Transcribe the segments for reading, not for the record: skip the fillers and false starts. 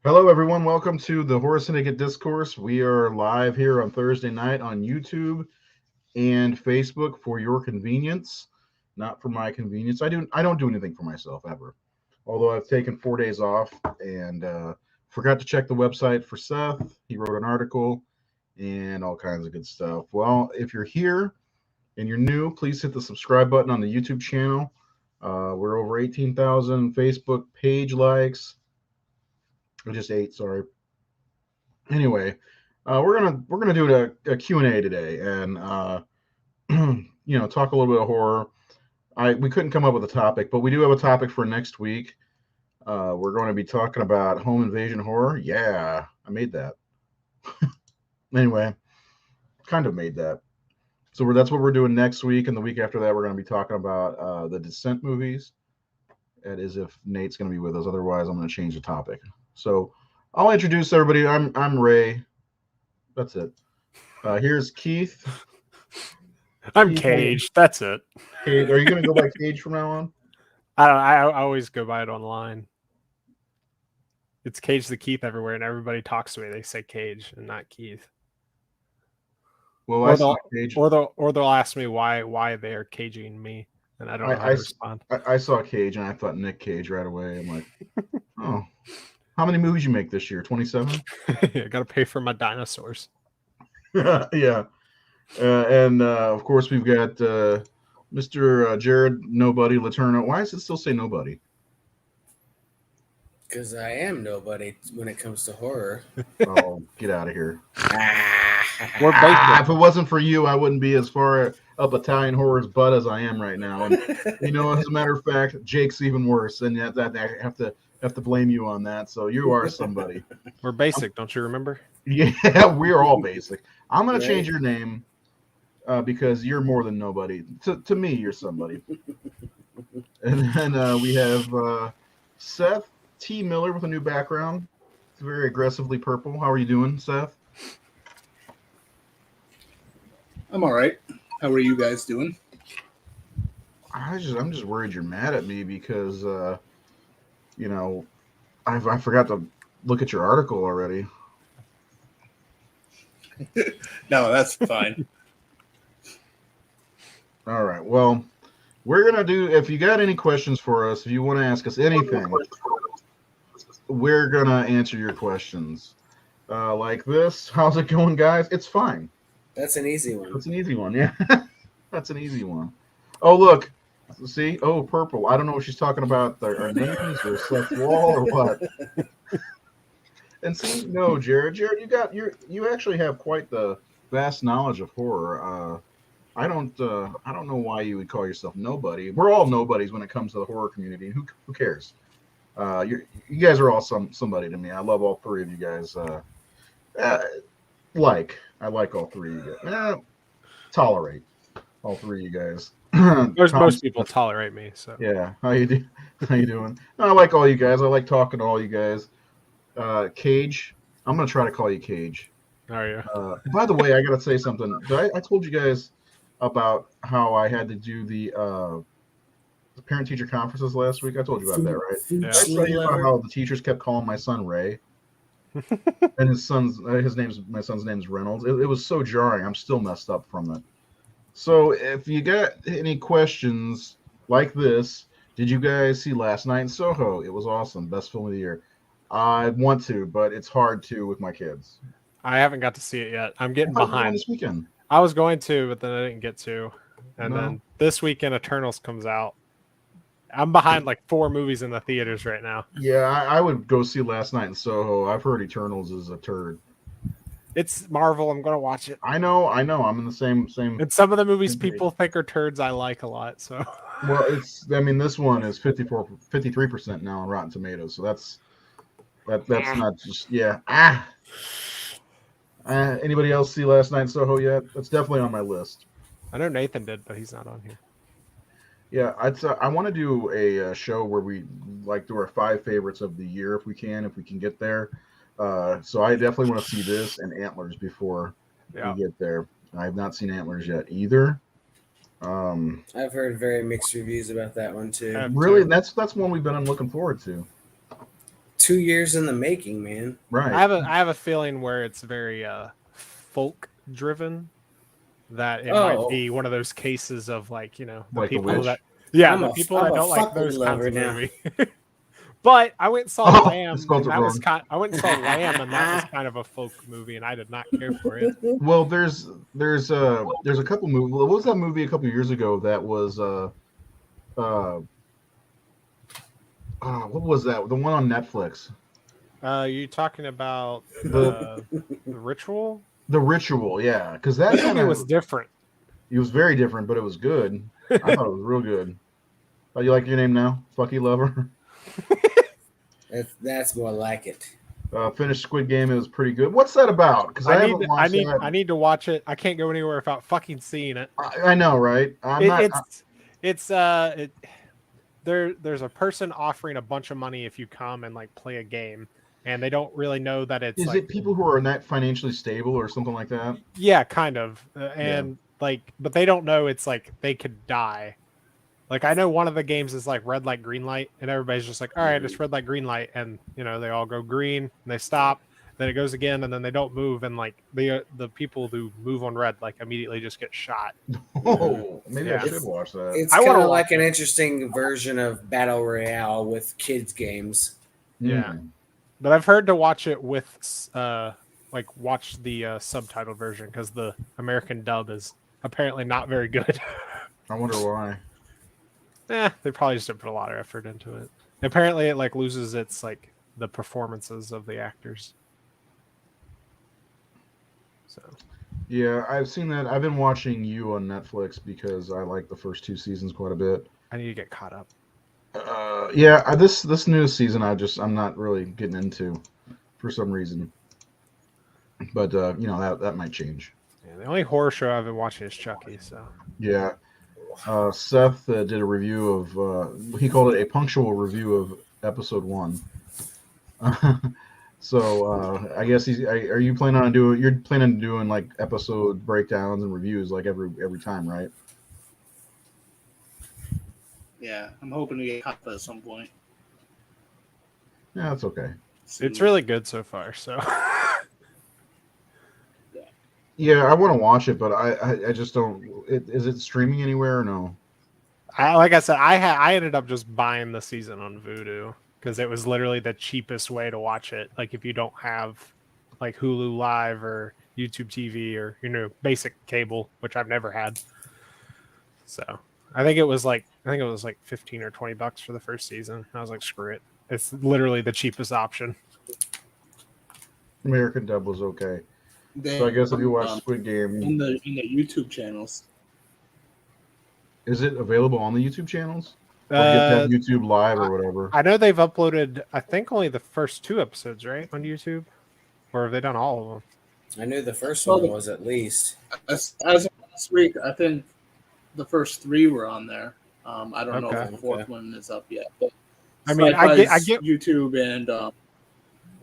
Hello, everyone. Welcome to the Horror Syndicate Discourse. We are live here on Thursday night on YouTube and Facebook for your convenience, not for my convenience. I don't do anything for myself ever. Although I've taken 4 days off and forgot to check the website for Seth. He wrote an article and all kinds of good stuff. Well, if you're here and you're new, please hit the subscribe button on the YouTube channel. We're over 18,000 Facebook page likes. I just ate, sorry. Anyway, we're gonna do a Q&A today, and talk a little bit of horror. We couldn't come up with a topic, but we do have a topic for next week. We're going to be talking about home invasion horror. Yeah, I made that. Anyway, kind of made that. So that's what we're doing next week, and the week after that, we're going to be talking about the Descent movies. That is, if Nate's going to be with us. Otherwise, I'm going to change the topic. So I'll introduce everybody. I'm Ray. That's it. Here's Keith. I'm Cage. That's it. Cage. Are you going to go by Cage from now on? I always go by it online. It's Cage the Keith everywhere, and everybody talks to me. They say Cage and not Keith. Well, I saw Cage. Or they'll ask me why they are caging me, and I don't know how to respond. I saw Cage, and I thought Nick Cage right away. I'm like, oh, how many movies you make this year? 27? I got to pay for my dinosaurs. Yeah. And of course, we've got Mr. Jared Nobody Laterno. Why does it still say nobody? Because I am nobody when it comes to horror. Oh, get out of here. We're basic. If it wasn't for you, I wouldn't be as far up Italian horror's butt as I am right now. And, as a matter of fact, Jake's even worse. And yet I have to blame you on that. So you are somebody. We're basic, don't you remember? Yeah, we are all basic. I'm going to change your name because you're more than nobody. To me, you're somebody. And then we have Seth T. Miller with a new background. It's very aggressively purple. How are you doing, Seth? I'm all right. How are you guys doing? I'm just worried you're mad at me because I forgot to look at your article already. No, that's fine. All right. Well, we're going to do, if you got any questions for us, if you want to ask us anything, we're going to answer your questions. Like this. How's it going, guys? It's fine. That's an easy one. That's an easy one, yeah. That's an easy one. Oh, look. See? Oh, purple. I don't know what she's talking about. Our names or Seth's wall or what. And see, no, Jared, you actually have quite the vast knowledge of horror. I don't know why you would call yourself nobody. We're all nobodies when it comes to the horror community. Who cares? You guys are all somebody to me. I love all three of you guys. I like all three of you guys. Tolerate all three of you guys. Most people tolerate me. So yeah, how you doing? No, I like all you guys. I like talking to all you guys. Cage, I'm gonna try to call you Cage. How are you? By the way, I gotta say something. I told you guys about how I had to do the parent-teacher conferences last week. I told you about that, right? Yeah. I told you about how the teachers kept calling my son Ray, and my son's name is Reynolds. It was so jarring. I'm still messed up from it. So if you got any questions like this, did you guys see Last Night in Soho? It was awesome. Best film of the year. I want to, but it's hard to with my kids. I haven't got to see it yet. I'm getting behind. This weekend. I was going to, but then I didn't get to. And then this weekend, Eternals comes out. I'm behind like 4 movies in the theaters right now. Yeah, I would go see Last Night in Soho. I've heard Eternals is a turd. It's Marvel. I'm going to watch it. I know. I'm in the same. And some of the movies people think are turds, I like a lot. So. Well, this one is 53% now on Rotten Tomatoes. So that's not just anybody else see Last Night in Soho yet? That's definitely on my list. I know Nathan did, but he's not on here. Yeah, I want to do a show where we do our 5 favorites of the year if we can get there. So I definitely want to see this and Antlers before we get there. I have not seen Antlers yet either. I've heard very mixed reviews about that one too. Really, that's one we've been looking forward to. 2 years in the making, man. Right. I have a feeling where it's very folk driven. That it might be one of those cases of like, you know, the Like people that the people that don't like those kinds of movie. But I went and saw Lamb, and that was I went and saw Lamb, and that was kind of a folk movie, and I did not care for it. Well, there's a couple movies. What was that movie a couple years ago that was what was that? The one on Netflix. You talking about the Ritual? The Ritual, yeah, because that movie was different. It was very different, but it was good. I thought it was real good. Oh, you like your name now, Fucky Lover? That's more like it. Finished Squid Game. It was pretty good. What's that about? Because I need to watch it. I can't go anywhere without fucking seeing it. I know, right? There's a person offering a bunch of money if you come and like play a game, and they don't really know that it's. Is it people who are not financially stable or something like that? Yeah, kind of, but they don't know it's like they could die. Like I know one of the games is like red light, green light, and everybody's just like, all right, it's red light, green light, and you know they all go green and they stop, then it goes again, and then they don't move, and like the people who move on red like immediately just get shot. Oh, maybe I should watch that. It's kind of like an interesting version of Battle Royale with kids games. Yeah, but I've heard to watch it with watch the subtitled version because the American dub is apparently not very good. I wonder why. They probably just didn't put a lot of effort into it. Apparently, it like loses its like the performances of the actors. So, yeah, I've seen that. I've been watching You on Netflix because I like the first 2 seasons quite a bit. I need to get caught up. This new season I'm not really getting into for some reason. But that might change. Yeah, the only horror show I've been watching is Chucky. So yeah. Seth did a review of he called it a punctual review of episode 1. So I guess are you planning on doing like episode breakdowns and reviews like every time, right? Yeah, I'm hoping to get caught up at some point. Yeah, that's okay. It's really good so far. So yeah, I want to watch it, but I just don't. Is it streaming anywhere or no? Like I said, I ended up just buying the season on Vudu because it was literally the cheapest way to watch it. Like if you don't have like Hulu Live or YouTube TV or basic cable, which I've never had. So I think it was like 15 or $20 for the first season. I was like, screw it. It's literally the cheapest option. American dub was okay. So I guess if you watch Squid Game in the YouTube channels, is it available on the YouTube channels? Or you have YouTube Live or whatever. I know they've uploaded, I think only the first 2 episodes, right, on YouTube, or have they done all of them? I knew the first one was at least. As of last week, I think the first 3 were on there. I don't know if the 4th one is up yet. But I mean, I get YouTube and I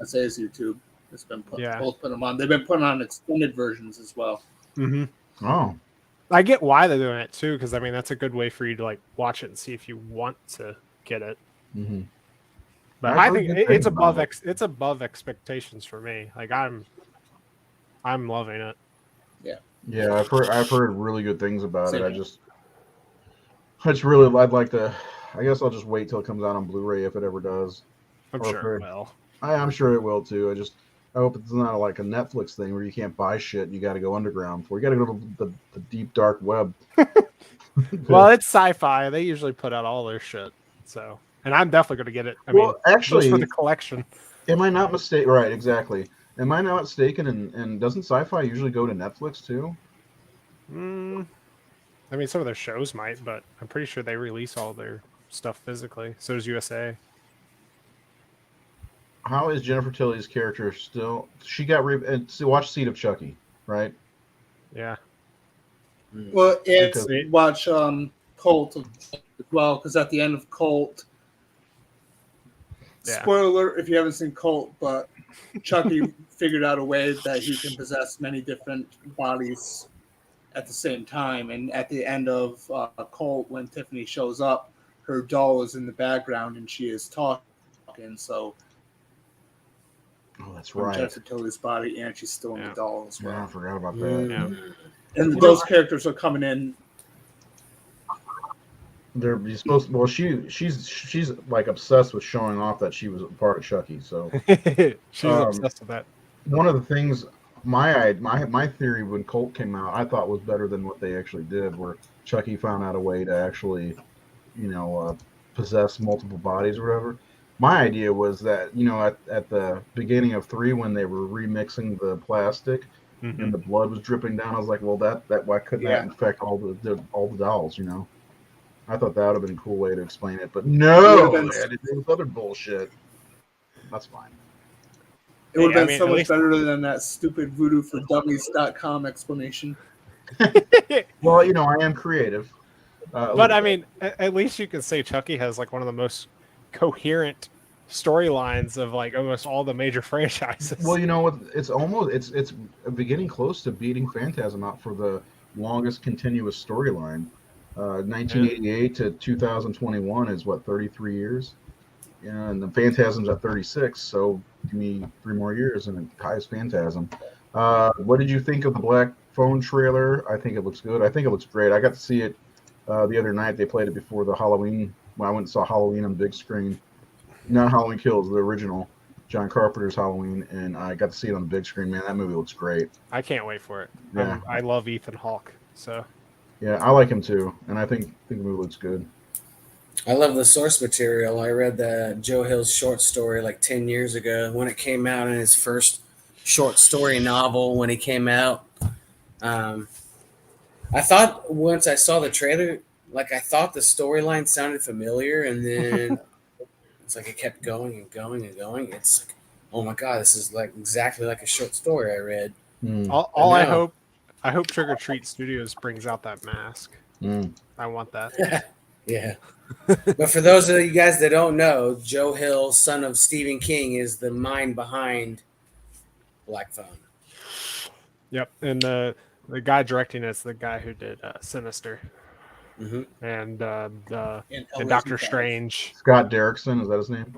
say it's YouTube. It's been both put them on. They've been putting on extended versions as well. Mm-hmm. Oh, I get why they're doing it too, because I mean that's a good way for you to like watch it and see if you want to get it. Mm-hmm. But I think it's above expectations for me. Like I'm loving it. Yeah, I've heard really good things about it. I'd like to. I guess I'll just wait till it comes out on Blu-ray if it ever does. I'm sure it will. I'm sure it will too. I hope it's not like a Netflix thing where you can't buy shit. You got to go underground for. You got to go to the deep dark web. Well, it's sci-fi. They usually put out all their shit. So, and I'm definitely going to get it. I mean, actually, just for the collection. Am I not mistaken? Right, exactly. Am I not mistaken? And doesn't sci-fi usually go to Netflix too? I mean, some of their shows might, but I'm pretty sure they release all their stuff physically. So does USA. How is Jennifer Tilly's character still? She got watch Seed of Chucky, right? Yeah. Well, watch Cult as well, because at the end of Cult, spoiler alert if you haven't seen Cult, but Chucky figured out a way that he can possess many different bodies at the same time. And at the end of Cult, when Tiffany shows up, her doll is in the background and she is talking. So Oh, that's on right. Jennifer Tilly's body, and she's still in the doll as Yeah, I well. forgot about that. Mm. And those characters are coming in. They're supposed to, well, she's like obsessed with showing off that she was a part of Chucky. So She's obsessed with that. one of the things my theory when Colt came out, I thought was better than what they actually did, where Chucky found out a way to actually, possess multiple bodies or whatever. My idea was that, at the beginning of 3, when they were remixing the plastic and the blood was dripping down, I was like, well, that why couldn't that infect all the dolls? I thought that would have been a cool way to explain it, but no, they had to do this other bullshit. That's fine. It would have been so much better than that stupid voodooForDummies.com explanation. Well, I am creative. But I mean, at least you can say Chucky has like one of the most coherent storylines of like almost all the major franchises. Well, it's almost it's beginning close to beating Phantasm out for the longest continuous storyline. 1988 to 2021 is what, 33 years? Yeah, and the Phantasm's at 36, so give me 3 more years and it ties Phantasm. What did you think of the Black Phone trailer? I think it looks good. I think it looks great. I got to see it the other night. They played it before the Halloween. When I went and saw Halloween on big screen. Not Halloween Kills, the original John Carpenter's Halloween, and I got to see it on the big screen. Man, that movie looks great. I can't wait for it. Yeah. I love Ethan Hawke, so. Yeah, I like him too, and I think the movie looks good. I love the source material. I read the Joe Hill's short story like 10 years ago when it came out in his first short story novel when he came out. I thought once I saw the trailer, I thought the storyline sounded familiar, and then it's like it kept going and going and going. It's like, oh my God, this is like exactly like a short story I read. I hope Trick or Treat Studios brings out that mask. I want that. Yeah. But for those of you guys that don't know, Joe Hill, son of Stephen King, is the mind behind Black Phone. Yep, and the guy directing it's the guy who did Sinister, and Doctor Strange. Scott Derrickson, is that his name?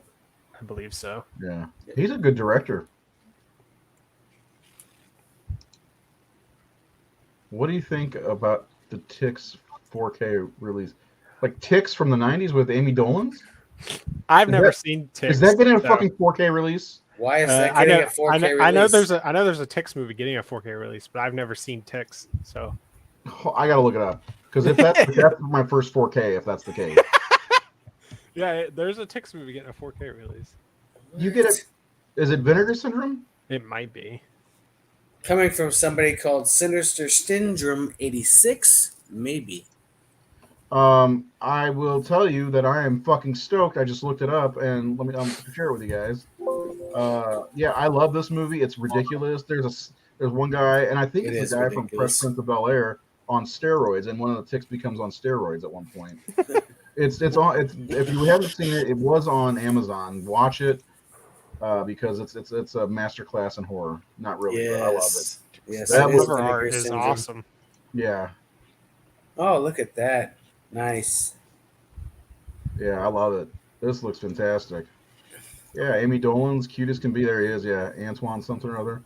I believe so. Yeah, he's a good director. What do you think about the THX 4K release? Like THX from the 90s with Amy Dolenz? I've never seen THX. Is that getting a fucking 4K release? Why is that getting a 4K release? I know there's a THX movie getting a 4K release, but I've never seen THX, so I gotta look it up. Because if that's my first 4K, if that's the case. Yeah, there's a THX movie getting a 4K release. You get it? Is it Vinegar Syndrome? It might be. Coming from somebody called Sinister Syndrome 86, maybe. I will tell you that I am fucking stoked. I just looked it up, and I'll share it with you guys. Yeah, I love this movie. It's ridiculous. There's one guy, and I think it's the guy from Fresh Prince of Bel-Air on steroids, and one of the THX becomes on steroids at one point. It's if you haven't seen it, it was on Amazon. Watch it. Because it's a masterclass in horror. Not really, but I love it. Yes, that cover art is awesome. Yeah. Oh, look at that! Nice. Yeah, I love it. This looks fantastic. Yeah, Amy Dolenz, cute as can be. There he is. Yeah, Antoine something or other.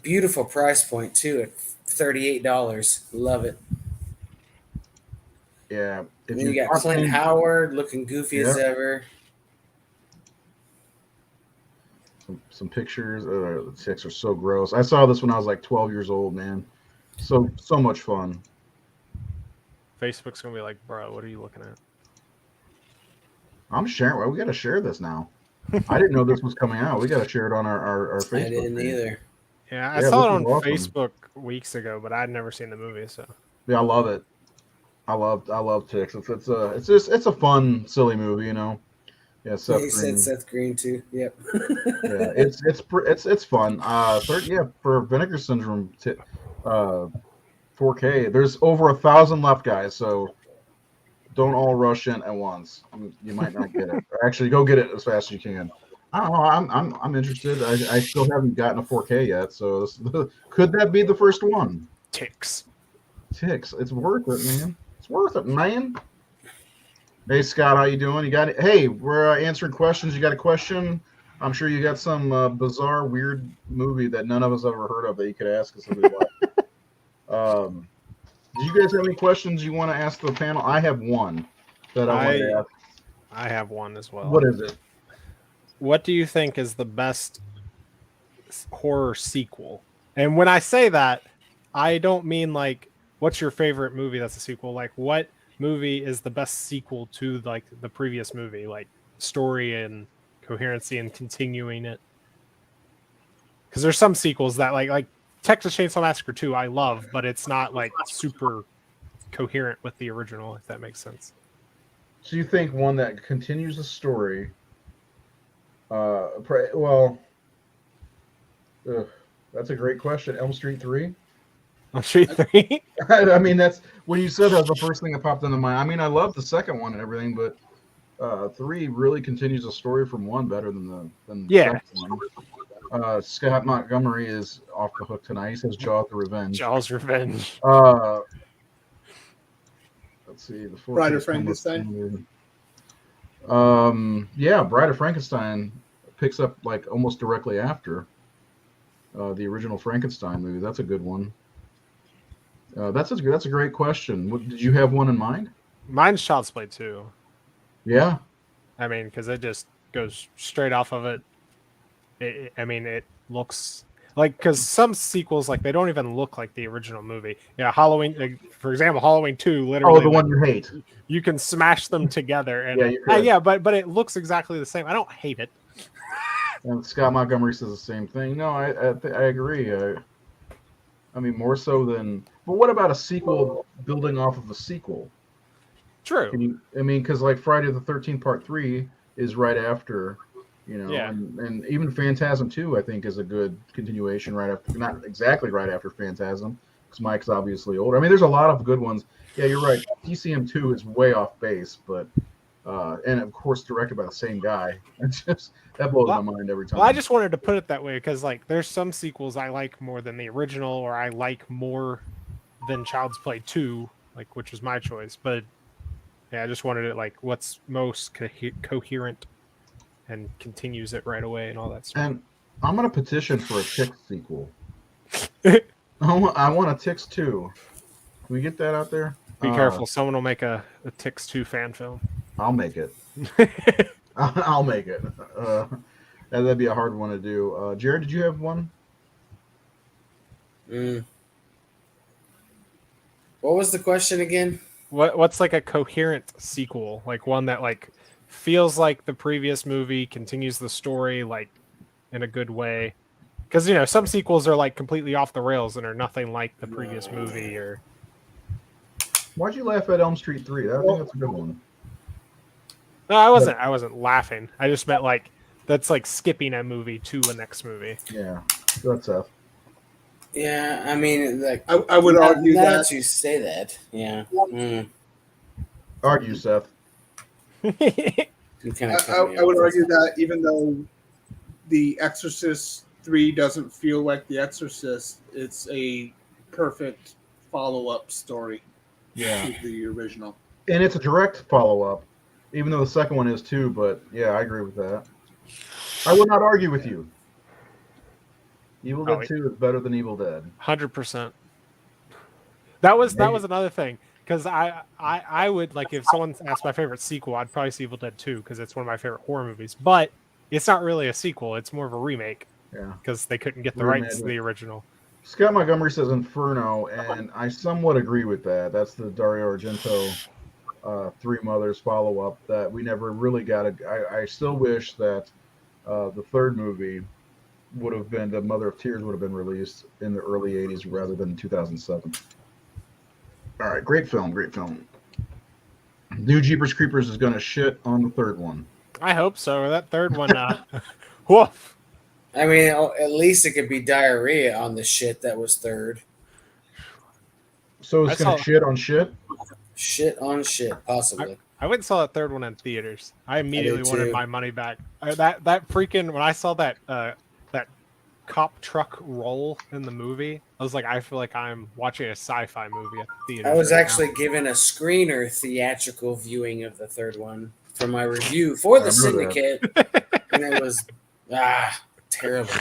Beautiful price point too at $38. Love it. Yeah. And then you got Clint Howard looking goofy as ever. Some pictures. The THX are so gross. I saw this when I was like 12 years old, man. So much fun. Facebook's gonna be like, bro, what are you looking at? I'm sharing. We got to share this now. I didn't know this was coming out. We got to share it on our Facebook. I didn't either. Yeah, I saw it on Facebook weeks ago, but I'd never seen the movie. So yeah, I love it. I love THX. It's a fun, silly movie, Yeah, Seth he said Seth Green too. Yep. Yeah, it's fun. For Vinegar Syndrome, 4K. There's over 1,000 left, guys. So don't all rush in at once. You might not get it. Or actually, go get it as fast as you can. I don't know. I'm interested. I still haven't gotten a 4K yet. So could that be the first one? THX. It's worth it, man. It's worth it, man. Hey Scott, how you doing? You got it? Hey, we're answering questions. You got a question? I'm sure you got some bizarre, weird movie that none of us ever heard of that you could ask us if we watched. Do you guys have any questions you want to ask the panel? I have one that I want to ask. I have one as well. What is it? What do you think is the best horror sequel? And when I say that, I don't mean like what's your favorite movie that's a sequel. Like what movie is the best sequel to like the previous movie, like story and coherency and continuing it? Because there's some sequels that like Texas Chainsaw Massacre 2 I love, but it's not like super coherent with the original, if that makes sense. So you think one that continues the story? That's a great question. Elm Street 3? Elm Street 3? I mean, that's when you said that, the first thing that popped into my mind. I mean, I love the second one and everything, but 3 really continues the story from 1 better than the second one. Scott Montgomery is off the hook tonight. He says Jaws the Revenge. Jaws Revenge. Let's see. The Bride of Frankenstein. Yeah, Bride of Frankenstein picks up like almost directly after the original Frankenstein movie. That's a good one. That's a great question. Did you have one in mind? Mine's Child's Play 2. Yeah. I mean, because it just goes straight off of it. It looks like, because some sequels, like, they don't even look like the original movie. Yeah, Halloween, like, for example, Halloween 2, literally. Oh, the one you hate. You can smash them together, and but it looks exactly the same. I don't hate it. And Scott Montgomery says the same thing. No, I agree. I mean, more so than. But what about a sequel building off of a sequel? True. Because like Friday the 13th Part 3 is right after. Yeah. And even Phantasm 2, I think, is a good continuation right after, not exactly right after Phantasm, because Mike's obviously older. I mean, there's a lot of good ones. Yeah, you're right. TCM 2 is way off base, but, and of course, directed by the same guy. It's just, that blows my mind every time. Well, I just wanted to put it that way, because, like, there's some sequels I like more than the original, or I like more than Child's Play 2, like, which was my choice. But, yeah, I just wanted it, like, what's most coherent and continues it right away and all that stuff. And I'm going to petition for a Tix sequel. I want a Tix 2. Can we get that out there? Be careful. Someone will make a Tix 2 fan film. I'll make it. I'll make it. That'd be a hard one to do. Jared, did you have one? What was the question again? What's like a coherent sequel? Like one that like feels like the previous movie, continues the story like in a good way, because some sequels are like completely off the rails and are nothing like the previous movie. Or why'd you laugh at Elm Street 3? I think that's a good one. No, I wasn't laughing. I just meant like that's like skipping a movie to the next movie. Yeah, that's Seth. Yeah, I mean, like I would argue that you say that. Yeah. Argue, Seth. I would argue that even though The Exorcist 3 doesn't feel like The Exorcist, it's a perfect follow-up story to the original. And it's a direct follow-up, even though the second one is too, but yeah, I agree with that. I would not argue with you. Evil Dead 2 is better than Evil Dead. 100%. That was another thing. Because I would, like, if someone asked my favorite sequel, I'd probably say Evil Dead 2, because it's one of my favorite horror movies. But it's not really a sequel. It's more of a remake. Yeah. Because they couldn't get the rights to the original. Scott Montgomery says Inferno, and I somewhat agree with that. That's the Dario Argento Three Mothers follow-up that we never really got. I still wish that the third movie would have been, The Mother of Tears would have been released in the early 80s rather than 2007. All right, great film. New Jeepers Creepers is going to shit on the third one. I hope so. That third one, woof. I mean, at least it could be diarrhea on the shit that was third. So it's going to shit on shit? Shit on shit, possibly. I went and saw that third one in theaters. I immediately wanted my money back. That freaking, when I saw that cop truck roll in the movie, I was like, I feel like I'm watching a sci-fi movie at the theater. I was actually given a screener theatrical viewing of the third one for my review for the Syndicate, and it was Terrible.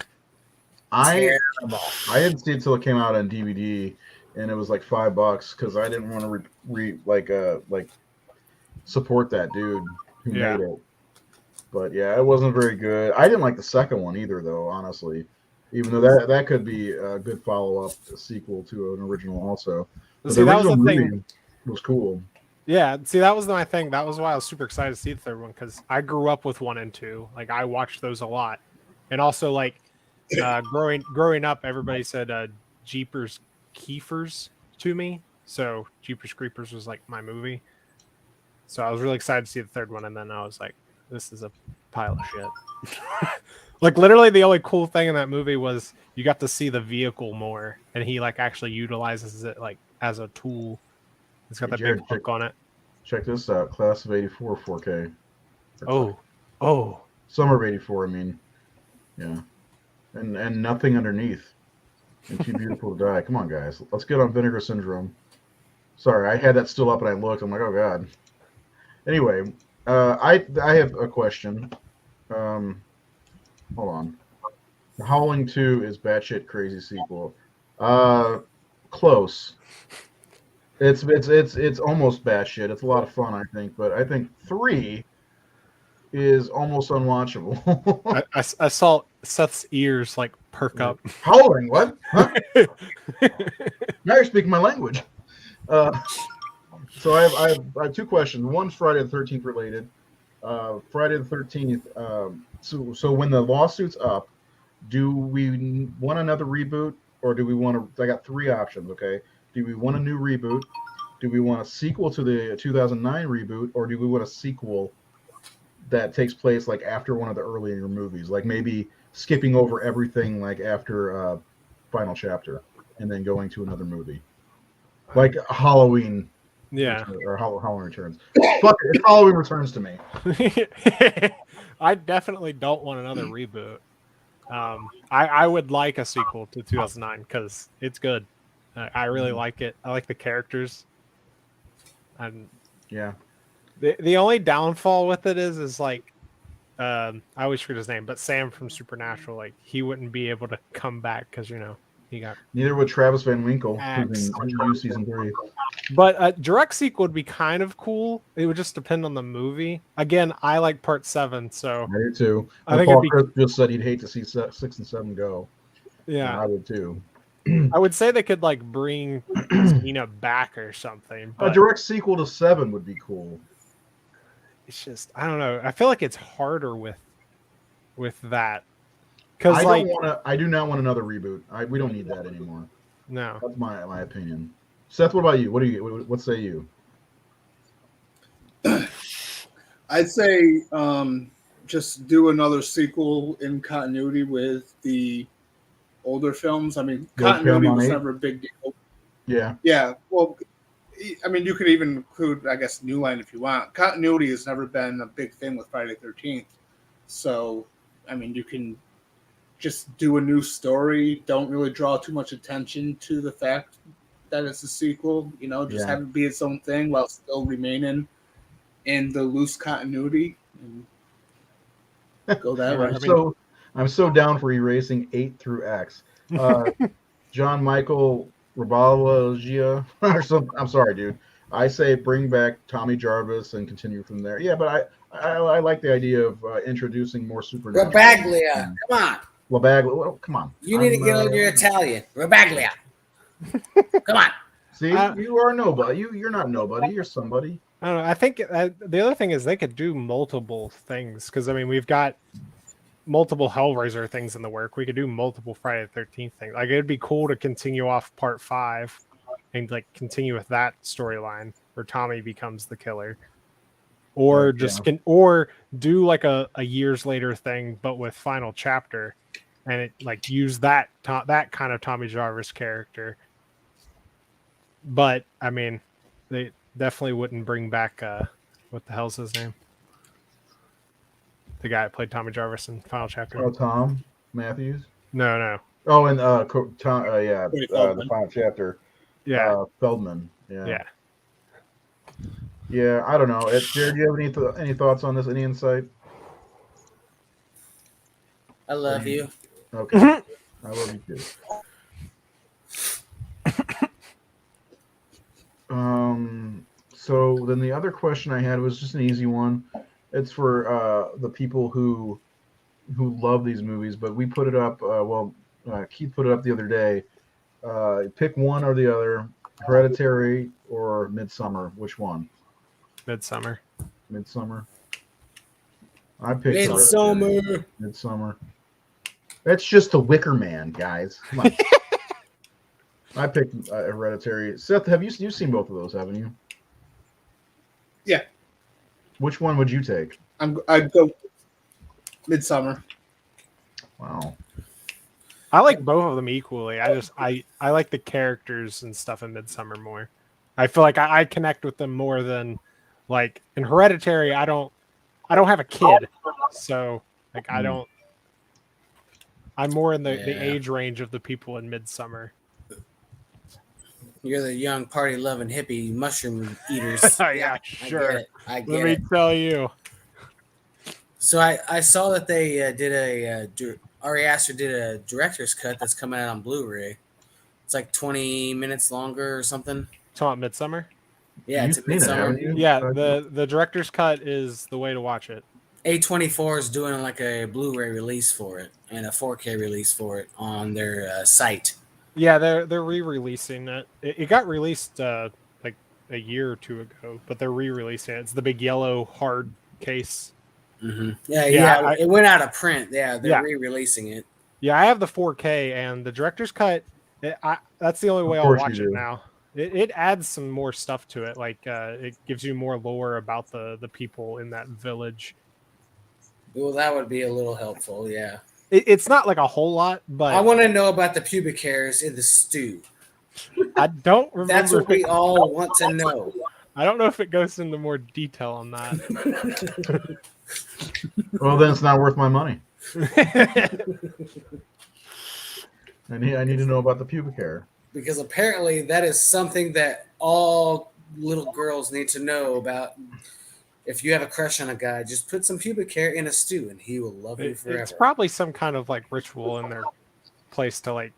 I Terrible. didn't see it till it came out on DVD, and it was like $5 because I didn't want to like support that dude who Yeah. made it. But yeah, it wasn't very good. I didn't like the second one either, though. Honestly, even though that could be a good follow up sequel to an original, also. But See, the that was original the movie thing. was cool. Yeah, see, that was my thing. That was why I was super excited to see the third one because I grew up with 1 and 2. Like I watched those a lot, and also like growing up, everybody said Jeepers Keepers to me. So Jeepers Creepers was like my movie. So I was really excited to see the third one, and then I was like, this is a pile of shit. Like literally, the only cool thing in that movie was you got to see the vehicle more, and he like actually utilizes it like as a tool. It's got Hey, that Jared, big hook on it. check this out: Class of '84 4K. Oh. Summer of '84. I mean, yeah, and nothing underneath, and too beautiful to die. Come on, guys, let's get on Vinegar Syndrome. Sorry, I had that still up, and I looked. I'm like, oh god. Anyway, I have a question. Hold on. The Howling 2 is batshit crazy sequel. Close. It's almost batshit. It's a lot of fun, I think, but I think 3 is almost unwatchable. I saw Seth's ears like perk up. Howling? What? Huh? Now you're speaking my language. So I have 2 questions. One's Friday the 13th related. Friday the 13th. So when the lawsuit's up, do we want another reboot, or do we want to? I got 3 options. Okay. Do we want a new reboot? Do we want a sequel to the 2009 reboot, or do we want a sequel that takes place like after one of the earlier movies, like maybe skipping over everything like after Final Chapter and then going to another movie, like Halloween? Yeah. Or Halloween Returns. Fuck it, it's Halloween Returns to me. I definitely don't want another reboot. I would like a sequel to 2009 because it's good. I really like it. I like the characters. And Yeah. the only downfall with it is like I always forget his name, but Sam from Supernatural, like he wouldn't be able to come back because he got. Neither would Travis Van Winkle, Axed. who's in season 3. But a direct sequel would be kind of cool. It would just depend on the movie. Again, I like part 7, so I do too. I think Paul it'd be Chris just said he'd hate to see 6 and 7 go. yeah. I would too. I would say they could like bring Tina back or something. A But direct sequel to 7 would be cool. it's just I don't know. I feel like it's harder with that because like I do not want another reboot. We don't need that anymore. no. That's my opinion. Seth, what about you? What say you? I'd say just do another sequel in continuity with the older films. I mean, continuity was never a big deal. Yeah. Yeah. Well, I mean, you could even include, I guess, New Line if you want. Continuity has never been a big thing with Friday the 13th. So, I mean, you can just do a new story. Don't really draw too much attention to the fact that it's a sequel. Just have it be its own thing while still remaining in the loose continuity. And go that way. I'm so down for erasing 8 through X. John Michael Rabalagia or something. I'm sorry, dude. I say bring back Tommy Jarvis and continue from there. Yeah, but I like the idea of introducing more supernatural. Rabaglia, come on. Labaglia, well, come on. You need to get on your Italian. Rabaglia. Come on. See, you are nobody. You're not nobody. You're somebody. I don't know. I think the other thing is they could do multiple things because I mean we've got multiple Hellraiser things in the work. We could do multiple Friday the 13th things. Like it'd be cool to continue off part 5 and like continue with that storyline where Tommy becomes the killer, or or do like a years later thing but with Final Chapter, and it like use that kind of Tommy Jarvis character. But I mean, they definitely wouldn't bring back what the hell's his name? The guy that played Tommy Jarvis in Final Chapter. Oh, Tom Matthews? No. Oh, and Tom, the Final Chapter. Yeah. Feldman. Yeah. Yeah, I don't know. Jared, do you have any thoughts on this? Any insight? I love you. Okay. I love you too. So then the other question I had was just an easy one. It's for the people who love these movies, but we put it up. Keith put it up the other day. Pick one or the other: Hereditary or Midsummer. Which one? Midsummer. Midsummer. I picked Midsummer. Midsummer. That's just a Wicker Man, guys. Come on. I picked Hereditary. Seth, you've seen both of those, haven't you? Yeah. Which one would you take? I'd go Midsummer. Wow. I like both of them equally. I like the characters and stuff in Midsummer more. I feel like I connect with them more than like in Hereditary. I don't have a kid, so like I'm more in the age range of the people in Midsummer. You're the young party loving hippie mushroom eaters. Yeah, sure. I get it. Let me tell you. So I saw that they Ari Aster did a director's cut that's coming out on Blu-ray. It's like 20 minutes longer or something. Talking about Midsummer? Yeah, it's a Midsummer. Yeah, the director's cut is the way to watch it. A24 is doing like a Blu-ray release for it and a 4K release for it on their site. Yeah, they're re-releasing it. It got released like a year or two ago, but they're re-releasing it. It's the big yellow hard case. Mm-hmm. Yeah. It went out of print. Yeah, they're re-releasing it. Yeah, I have the 4K and the director's cut. That's the only way I'll watch it now. It adds some more stuff to it. Like it gives you more lore about the people in that village. Well, that would be a little helpful. Yeah. It's not like a whole lot, but I want to know about the pubic hairs in the stew. I don't remember. That's what we all want to know. I don't know if it goes into more detail on that. Well, then it's not worth my money. I need to know about the pubic hair. Because apparently that is something that all little girls need to know about. If you have a crush on a guy, just put some pubic hair in a stew and he will love you forever. It's probably some kind of like ritual in their place to like,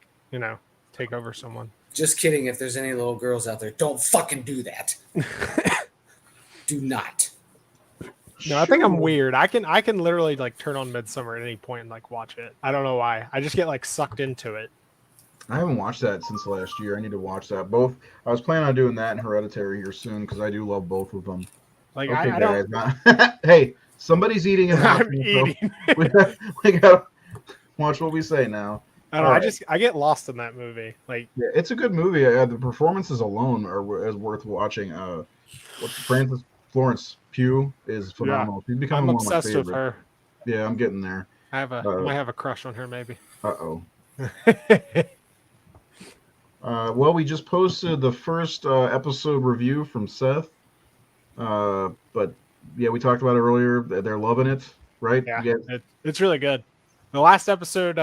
take over someone. Just kidding. If there's any little girls out there, don't fucking do that. Do not. No, I think I'm weird. I can literally like turn on Midsummer at any point and like watch it. I don't know why. I just get like sucked into it. I haven't watched that since last year. I need to watch that. Both. I was planning on doing that and Hereditary here soon because I do love both of them. Like okay, I guys. don't. Hey, somebody's eating and I'm eating. So we gotta watch what we say now. I don't know. I get lost in that movie. Like, yeah, it's a good movie. The performances alone is worth watching. Frances Florence Pugh is phenomenal. She's becoming I'm one of my obsessed with her. Yeah, I'm getting there. I might have a crush on her, maybe. Uh-oh. Well, we just posted the first episode review from Seth. But yeah, we talked about it earlier. They're loving it, right? Yeah, it's really good. The last episode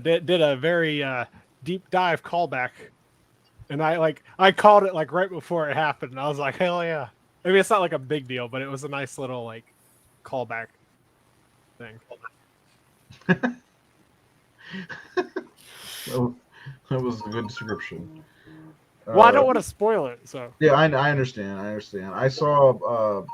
did a very deep dive callback, and I called it like right before it happened. And I was like, hell yeah! I mean, it's not like a big deal, but it was a nice little like callback thing. That was a good description. Well, I don't want to spoil it, so. Yeah, I understand. I saw.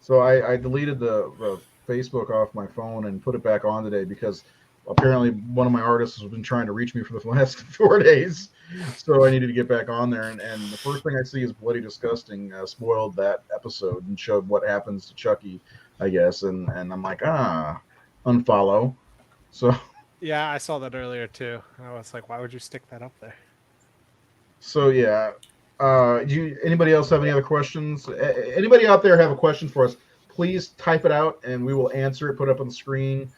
I deleted the Facebook off my phone and put it back on today because apparently one of my artists has been trying to reach me for the last 4 days, so I needed to get back on there. And the first thing I see is Bloody Disgusting spoiled that episode and showed what happens to Chucky, I guess. And I'm like, unfollow. So. Yeah, I saw that earlier too. I was like, why would you stick that up there? So yeah, anybody else have any other questions? Anybody out there have a question for us? Please type it out and we will answer it. Put it up on the screen,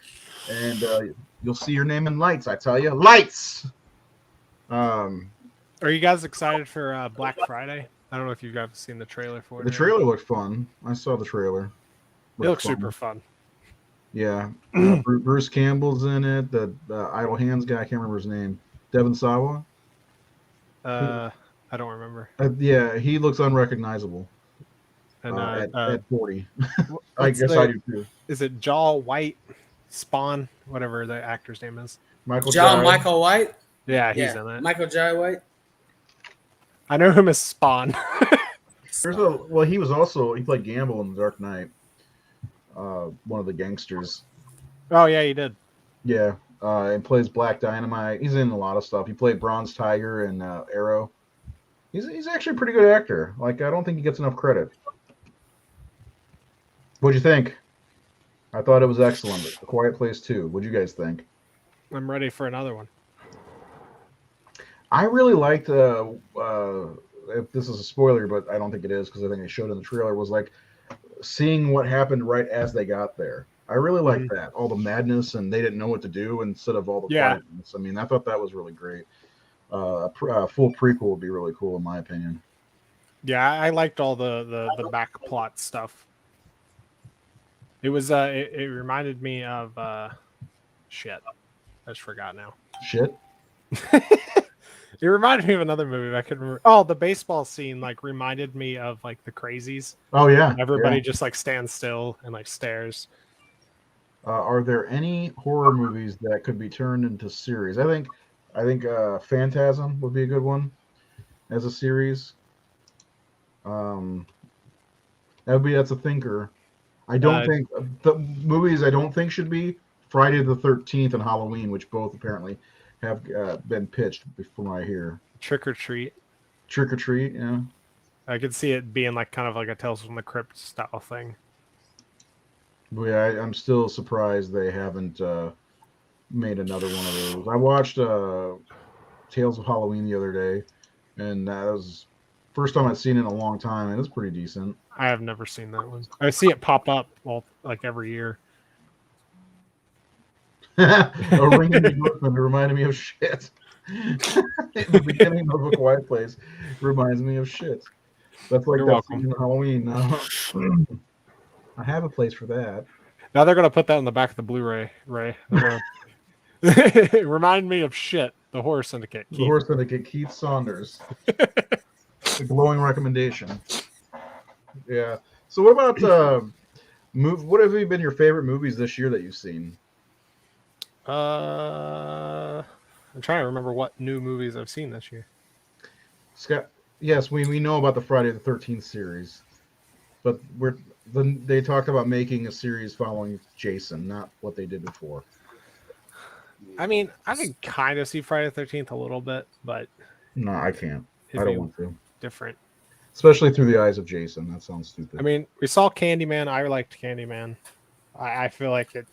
and you'll see your name in lights. I tell you, lights. Are you guys excited for Black Friday? I don't know if you guys have seen the trailer for it. The trailer looked fun. I saw the trailer. It looks super fun. Yeah, Bruce Campbell's in it. The Idle Hands guy, I can't remember his name. Devon Sawa. I don't remember. Yeah, he looks unrecognizable. And at 40. I guess I do too. Is it Jaw White? Spawn, whatever the actor's name is. John Michael White. Yeah, he's in it. Michael Jai White. I know him as Spawn. He played Gamble in The Dark Knight. One of the gangsters. Oh yeah, he did. Yeah, and plays Black Dynamite. He's in a lot of stuff. He played Bronze Tiger and Arrow. He's actually a pretty good actor. Like, I don't think he gets enough credit. What'd you think? I thought it was excellent. A Quiet Place 2. What'd you guys think? I'm ready for another one. I really liked, if this is a spoiler, but I don't think it is because I think I showed in the trailer, was like seeing what happened right as they got there. I really liked that. All the madness, and they didn't know what to do instead of all the quietness. I mean, I thought that was really great. A full prequel would be really cool, in my opinion. Yeah, I liked all the back plot stuff. It was it reminded me of shit. I just forgot now. Shit. It reminded me of another movie I couldn't remember. Oh, the baseball scene like reminded me of like The Crazies. Oh yeah. Everybody just like stands still and like stares. Are there any horror movies that could be turned into series? I think Phantasm would be a good one as a series. That's a thinker. I don't think the movies should be Friday the 13th and Halloween, which both apparently have been pitched from what I hear. Trick or Treat. Trick or Treat, yeah. I could see it being like kind of like a Tales from the Crypt style thing. But yeah, I'm still surprised they haven't made another one of those. I watched Tales of Halloween the other day, and that was first time I've seen it in a long time, and it's pretty decent. I have never seen that one. I see it pop up like every year. A ring in the Brooklyn reminded me of shit. The beginning of A Quiet Place reminds me of shit. That's like that scene in Halloween. I have a place for that. Now they're gonna put that on the back of the Blu-ray, Ray. It reminded me of shit. The Horror Syndicate. The Horror Syndicate. Keith Saunders. A glowing recommendation. Yeah. So what about what have been your favorite movies this year that you've seen? I'm trying to remember what new movies I've seen this year. Scott, yes, we know about the Friday the 13th series, but they talked about making a series following Jason, not what they did before. I mean, I could kind of see Friday the 13th a little bit, but no, I can't. I don't want to. Different, especially through the eyes of Jason. That sounds stupid. I mean, we saw Candyman. I liked Candyman. I feel like it.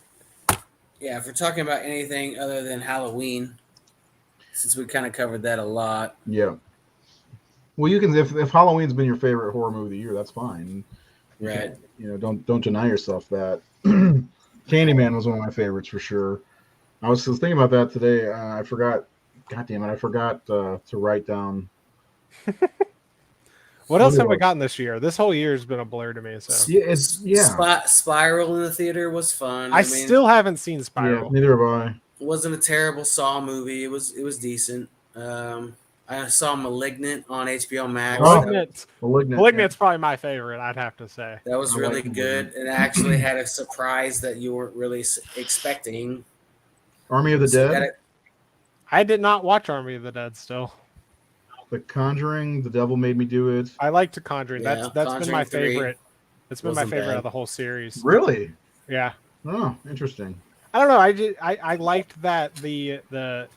Yeah, if we're talking about anything other than Halloween, since we kind of covered that a lot. Yeah. Well, you can if Halloween's been your favorite horror movie of the year, that's fine. Right. Don't deny yourself that. Candyman was one of my favorites for sure. I was thinking about that today. I forgot. God damn it! I forgot to write down. What else have we gotten this year? This whole year has been a blur to me. So Spiral in the theater was fun. I mean, still haven't seen Spiral. Yeah, neither have I. It wasn't a terrible Saw movie. It was decent. I saw Malignant on HBO Max. Malignant's probably my favorite, I'd have to say. That was really good. It actually had a surprise that you weren't really expecting. Army of the Dead? I did not watch Army of the Dead still. The Conjuring, The Devil Made Me Do It. I liked The Conjuring. Yeah, that's Conjuring been my 3 favorite. It's been my favorite bad. of the whole series. Really? Yeah. Oh, interesting. I don't know. I liked that the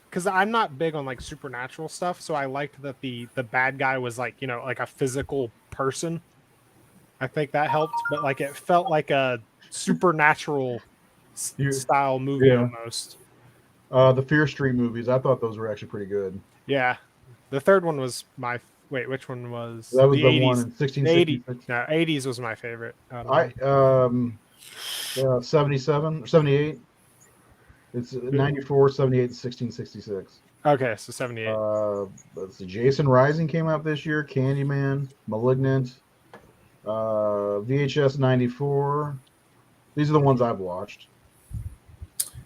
because I'm not big on like supernatural stuff, so I liked that the bad guy was like like a physical person. I think that helped, but like it felt like a supernatural style movie almost. The Fear Street movies, I thought those were actually pretty good. Yeah, the third one was my which one was? That was the 80s. one in 1666. No, 80s was my favorite. 77 or 78. It's 94, 78, and 1666. Okay, so 78. Let's see. Jason Rising came out this year. Candyman, Malignant, VHS 94. These are the ones I've watched.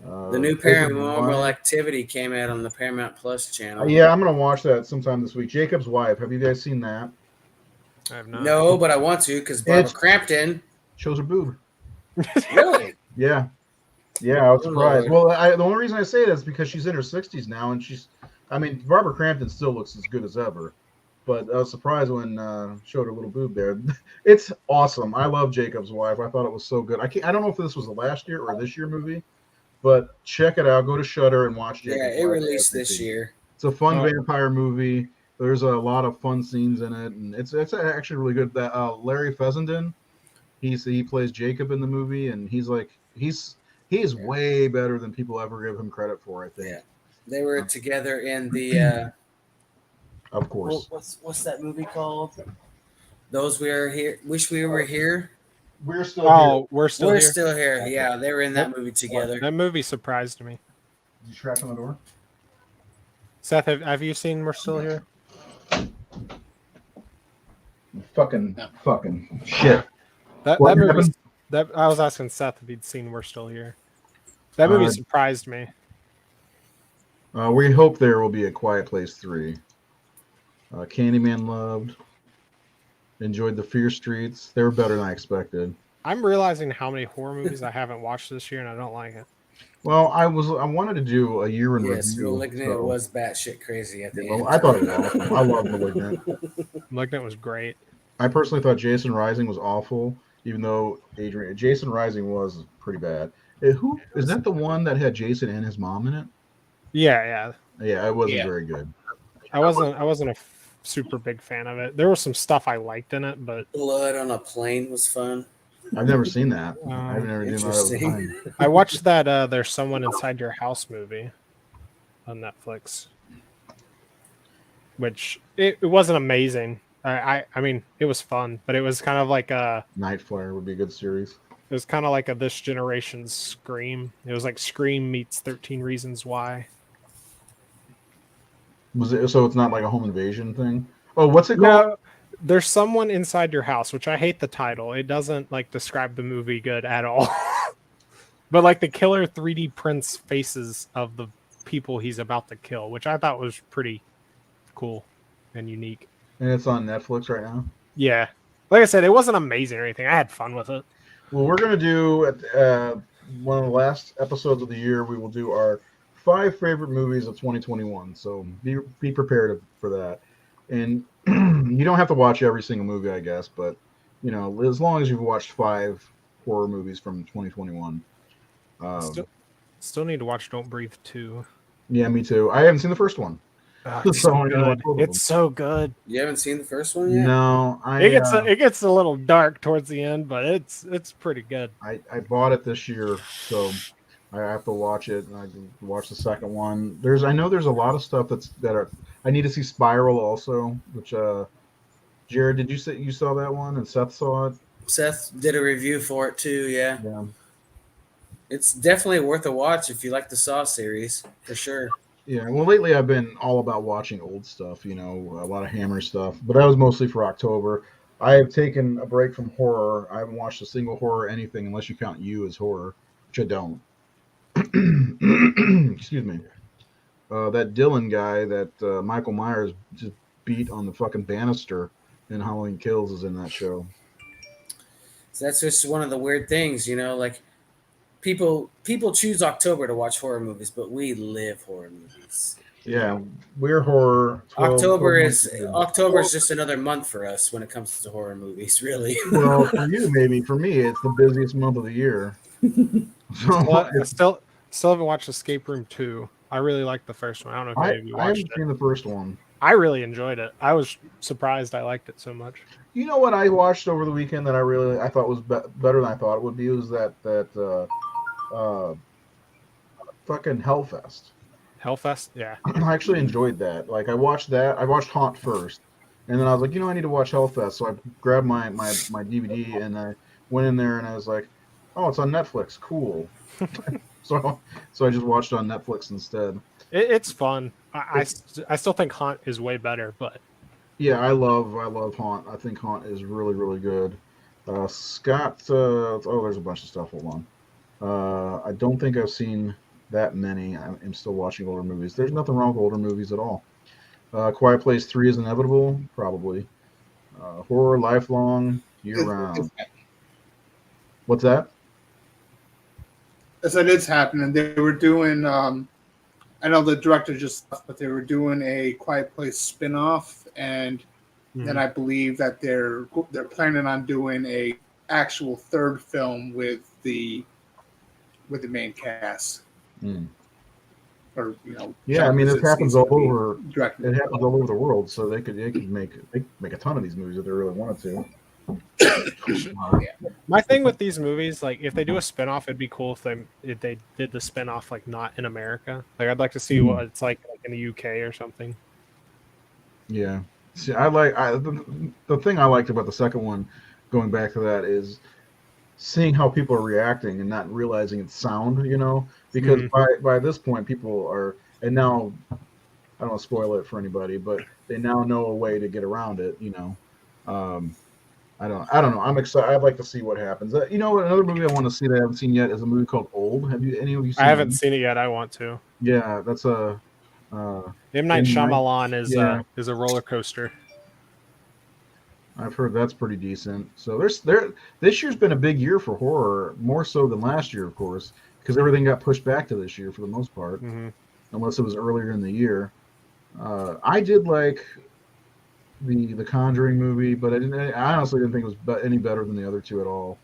The new Paranormal Activity came out on the Paramount Plus channel. Yeah, I'm going to watch that sometime this week. Jacob's Wife. Have you guys seen that? I have not. No, but I want to because Barbara Crampton shows her boob. Really? Yeah. Yeah, I was Oh, surprised. Lord. Well, the only reason I say that is because she's in her 60s now, and Barbara Crampton still looks as good as ever. But I was surprised when showed her little boob there. It's awesome. I love Jacob's Wife. I thought it was so good. I don't know if this was the last year or this year movie, but check it out. Go to Shudder and watch Yeah, Jacob's it Wife. released this ASAP. year. It's a fun Oh. vampire movie. There's a lot of fun scenes in it, and it's actually really good. That Larry Fessenden, he plays Jacob in the movie, and he's Yeah. way better than people ever give him credit for. I think. Yeah. They were together in the Of course. what's that movie called? Those We Are Here. Wish We Were Here. We're still Oh, we're still We're here. still here. Yeah, they were in that movie together. That movie surprised me. Did you scratch on the door? Seth, have you seen We're Still Here? Fucking shit. That What movie. happened? That I was asking Seth if he'd seen We're Still Here. That movie surprised me. We hope there will be a Quiet Place 3. Candyman loved. Enjoyed the Fear Streets. They were better than I expected. I'm realizing how many horror movies I haven't watched this year, and I don't like it. Well, I wanted to do a year in Yes, review. Malignant was batshit crazy at the end. I thought it was awesome. I love Malignant. Malignant was great. I personally thought Jason Rising was awful, even though Jason Rising was pretty bad. Who is that? The one that had Jason and his mom in it? Yeah. Yeah, it wasn't very good. I wasn't a super big fan of it. There was some stuff I liked in it, but Blood on a Plane was fun. I've never seen that. I've never seen that. I watched that There's Someone Inside Your House movie on Netflix, which it wasn't amazing. I mean, it was fun, but it was kind of like a Night Flyer would be a good series. It was kind of like a This Generation's Scream. It was like Scream meets 13 Reasons Why. Was it so? It's not like a home invasion thing. Oh, what's it called? No, There's Someone Inside Your House, which I hate the title. It doesn't like describe the movie good at all. But like the killer 3D prints faces of the people he's about to kill, which I thought was pretty cool and unique. And it's on Netflix right now. Yeah, like I said, it wasn't amazing or anything. I had fun with it. Well, we're gonna do one of the last episodes of the year. We will do our 5 favorite movies of 2021. So be prepared for that. And you don't have to watch every single movie, I guess, but you know, as long as you've watched 5 horror movies from 2021. Still need to watch Don't Breathe 2. Yeah, me too. I haven't seen the first one. It's so good. It's so good. You haven't seen the first one yet? No, It gets a little dark towards the end, but it's pretty good. I bought it this year, so I have to watch it. And I can watch the second one. I know there's a lot of stuff I need to see Spiral also, which Jared, did you say you saw that one and Seth saw it? Seth did a review for it too, yeah. It's definitely worth a watch if you like the Saw series, for sure. Yeah, well, lately I've been all about watching old stuff, you know, a lot of Hammer stuff, but that was mostly for October. I have taken a break from horror. I haven't watched a single horror anything unless you count You as horror, which I don't. Excuse me. That Dylan guy that Michael Myers just beat on the fucking banister in Halloween Kills is in that show. So that's just one of the weird things, you know, like people choose October to watch horror movies, but we live horror movies. Yeah, we're horror. October is just another month for us when it comes to horror movies, really. Well, for you, maybe. For me, it's the busiest month of the year. I still haven't watched Escape Room 2. I really liked the first one. I don't know if any of you watched it. I haven't seen the first one. I really enjoyed it. I was surprised I liked it so much. You know what I watched over the weekend that I thought was better than I thought it would be? Was that fucking Hellfest. Hellfest? Yeah. I actually enjoyed that. Like I watched that. I watched Haunt first, and then I was like, I need to watch Hellfest. So I grabbed my DVD and I went in there and I was like, oh, it's on Netflix. Cool. so I just watched it on Netflix instead. It's fun. I still think Haunt is way better, but yeah, I love Haunt. I think Haunt is really, really good. Scott, there's a bunch of stuff. Hold on. I don't think I've seen that many. I'm still watching older movies. There's nothing wrong with older movies at all. Quiet Place 3 is inevitable, probably. Horror, lifelong, year round. What's that? I said it's happening. They were doing. I know the director just left, but they were doing a Quiet Place spinoff, and then I believe that they're planning on doing a actual third film with the main cast. Or yeah, I mean, it happens all over. Directing. It happens all over the world, so they could make a ton of these movies if they really wanted to. My thing with these movies, like if they do a spinoff, it'd be cool if they did the spinoff like not in America. Like I'd like to see what it's like in the UK or something. Yeah. See, the thing I liked about the second one, going back to that, is seeing how people are reacting and not realizing it's sound, because by this point people are, and now I don't want to spoil it for anybody, but they now know a way to get around it, I don't know. I'm excited. I'd like to see what happens. Another movie I want to see that I haven't seen yet is a movie called Old. Have you any of you seen it? I haven't seen it yet. I want to. Yeah, that's a M. Night Shyamalan is a roller coaster. I've heard that's pretty decent. So this year's been a big year for horror, more so than last year, of course, because everything got pushed back to this year for the most part, unless it was earlier in the year. I did like the Conjuring movie, but I honestly didn't think it was any better than the other two at all.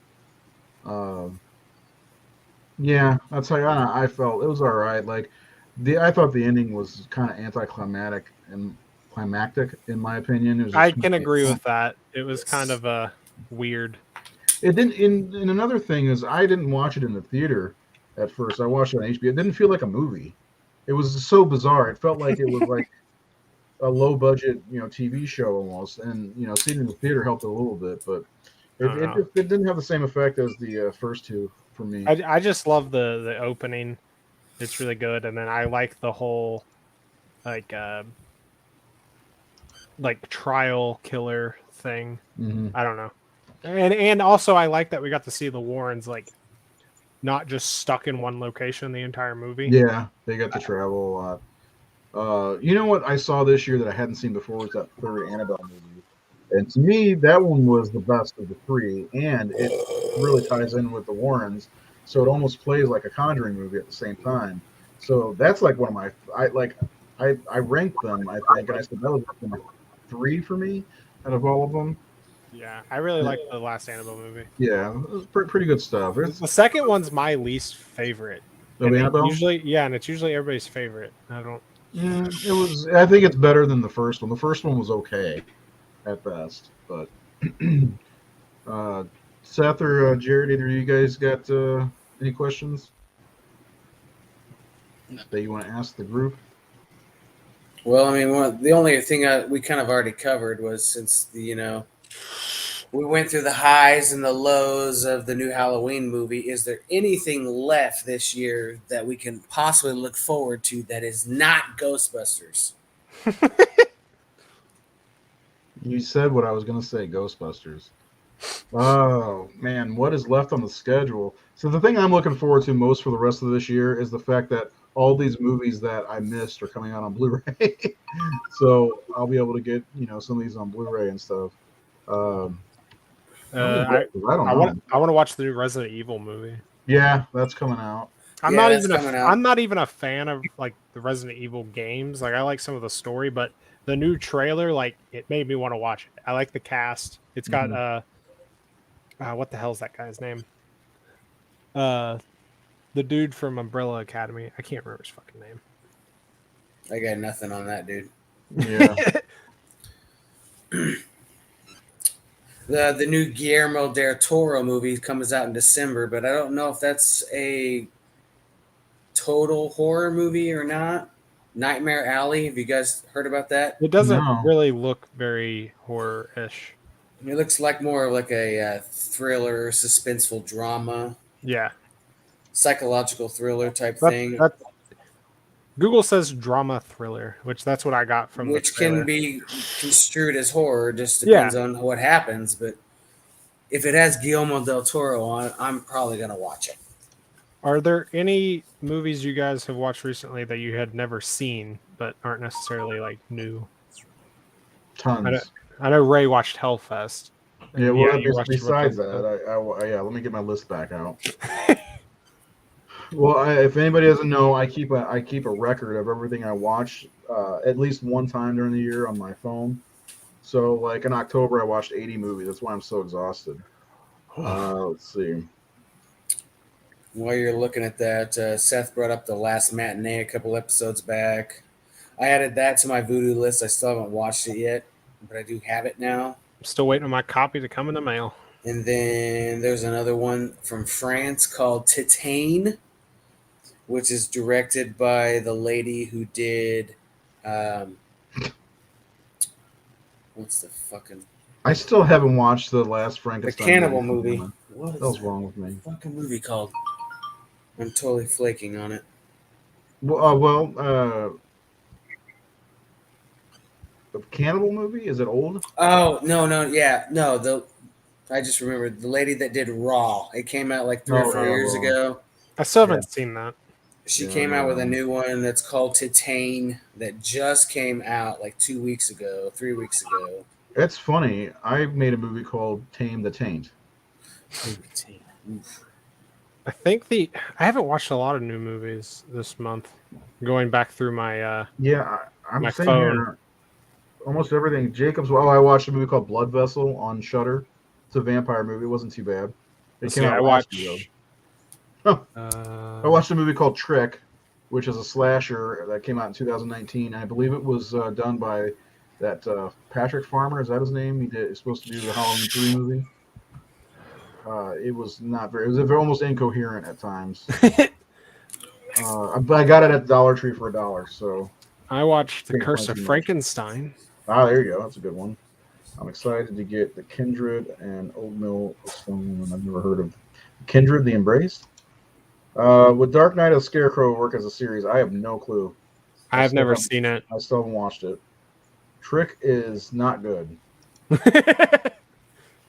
Yeah, that's how I felt. It was all right. Like I thought the ending was kind of anticlimactic and climactic, in my opinion. I can agree with that. It was kind of weird. It didn't. And another thing is, I didn't watch it in the theater at first. I watched it on HBO. It didn't feel like a movie. It was so bizarre. It felt like it was like a low budget, TV show almost. And seeing it in the theater helped a little bit, but it didn't have the same effect as the first two for me. I just love the opening. It's really good, and then I like the whole like trial killer thing. I don't know, and also I like that we got to see the Warrens like not just stuck in one location the entire movie. Yeah, they got to travel a lot. You know what I saw this year that I hadn't seen before was that third Annabelle movie, and to me that one was the best of the three, and it really ties in with the Warrens, so it almost plays like a Conjuring movie at the same time. So that's like one of my I ranked them, I think, and I said that was number 3 for me out of all of them. Yeah, I really like the last Annabelle movie. Yeah, it was pretty good stuff. The second one's my least favorite. Annabelle? And it's usually everybody's favorite. I don't. Yeah, it was. I think it's better than the first one. The first one was okay, at best. But Seth or Jared, either of you guys got any questions that you want to ask the group? Well, I mean, the only thing we kind of already covered was since we went through the highs and the lows of the new Halloween movie. Is there anything left this year that we can possibly look forward to that is not Ghostbusters? You said what I was going to say, Ghostbusters. Oh, man, what is left on the schedule? So the thing I'm looking forward to most for the rest of this year is the fact that all these movies that I missed are coming out on Blu-ray. So I'll be able to get, some of these on Blu-ray and stuff. I don't know. I want to watch the new Resident Evil movie. Yeah, that's coming out. I'm not even a fan of like the Resident Evil games. Like I like some of the story, but the new trailer, like it made me want to watch it. I like the cast. It's got what the hell's that guy's name? The dude from Umbrella Academy. I can't remember his fucking name. I got nothing on that dude. Yeah. The new Guillermo del Toro movie comes out in December, but I don't know if that's a total horror movie or not. Nightmare Alley. Have you guys heard about that? It doesn't really look very horror-ish. It looks like more of like a thriller, suspenseful drama. Yeah. Psychological thriller type thing. Google says drama thriller, which that's what I got from which can be construed as horror, just depends on what happens. But if it has Guillermo del Toro on, I'm probably going to watch it. Are there any movies you guys have watched recently that you had never seen but aren't necessarily like new? Tons. I know Ray watched Hellfest. Yeah, well, besides that, let me get my list back out. Well, if anybody doesn't know, I keep a record of everything I watch at least one time during the year on my phone. So, like in October, I watched 80 movies. That's why I'm so exhausted. Let's see. While you're looking at that, Seth brought up The Last Matinee a couple episodes back. I added that to my Voodoo list. I still haven't watched it yet, but I do have it now. I'm still waiting on my copy to come in the mail. And then there's another one from France called Titane, which is directed by the lady who did what's the fucking I still haven't watched the last Frankenstein. The cannibal movie. What is What's wrong with me? fucking movie called? I'm totally flaking on it. The cannibal movie, is it old? Oh no. I just remembered the lady that did Raw. It came out like 3 or 4 years ago. I still haven't seen that. She came out with a new one that's called Titane that just came out like 2 weeks ago, 3 weeks ago. It's funny. I made a movie called Tame the Taint. I think I haven't watched a lot of new movies this month. Going back through my I'm my saying phone. here almost everything. I watched a movie called Blood Vessel on Shudder. It's a vampire movie. It wasn't too bad. I watched I watched a movie called Trick, which is a slasher that came out in 2019. I believe it was done by that Patrick Farmer. Is that his name? He's supposed to do the Halloween 3 movie. It was not very. It was almost incoherent at times. But I got it at the Dollar Tree for $1. So I watched The Curse of Frankenstein. There you go. That's a good one. I'm excited to get The Kindred and Old Mill Stone. I've never heard of Kindred, The Embrace. Would Dark Knight of Scarecrow work as a series? I have no clue. I have never seen it. I still haven't watched it. Trick is not good.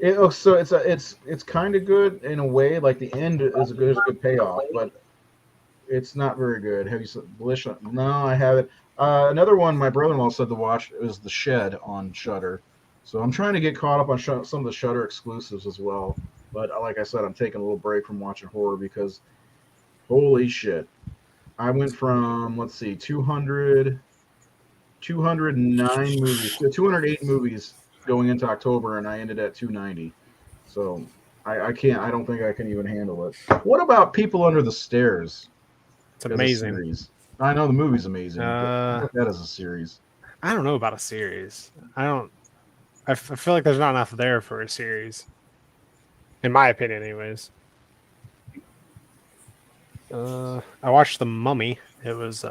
It's kind of good in a way. Like the end is a good payoff, but it's not very good. Have you seen Militia? No, I haven't. Another one my brother-in-law said to watch is The Shed on Shudder. So I'm trying to get caught up on some of the Shudder exclusives as well. But like I said, I'm taking a little break from watching horror because holy shit. I went from, 209 movies, 208 movies going into October, and I ended at 290. So I don't think I can even handle it. What about People Under the Stairs? It's amazing. I know the movie's amazing. But that is a series. I don't know about a series. I feel like there's not enough there for a series. In my opinion, anyways. I watched The Mummy. It was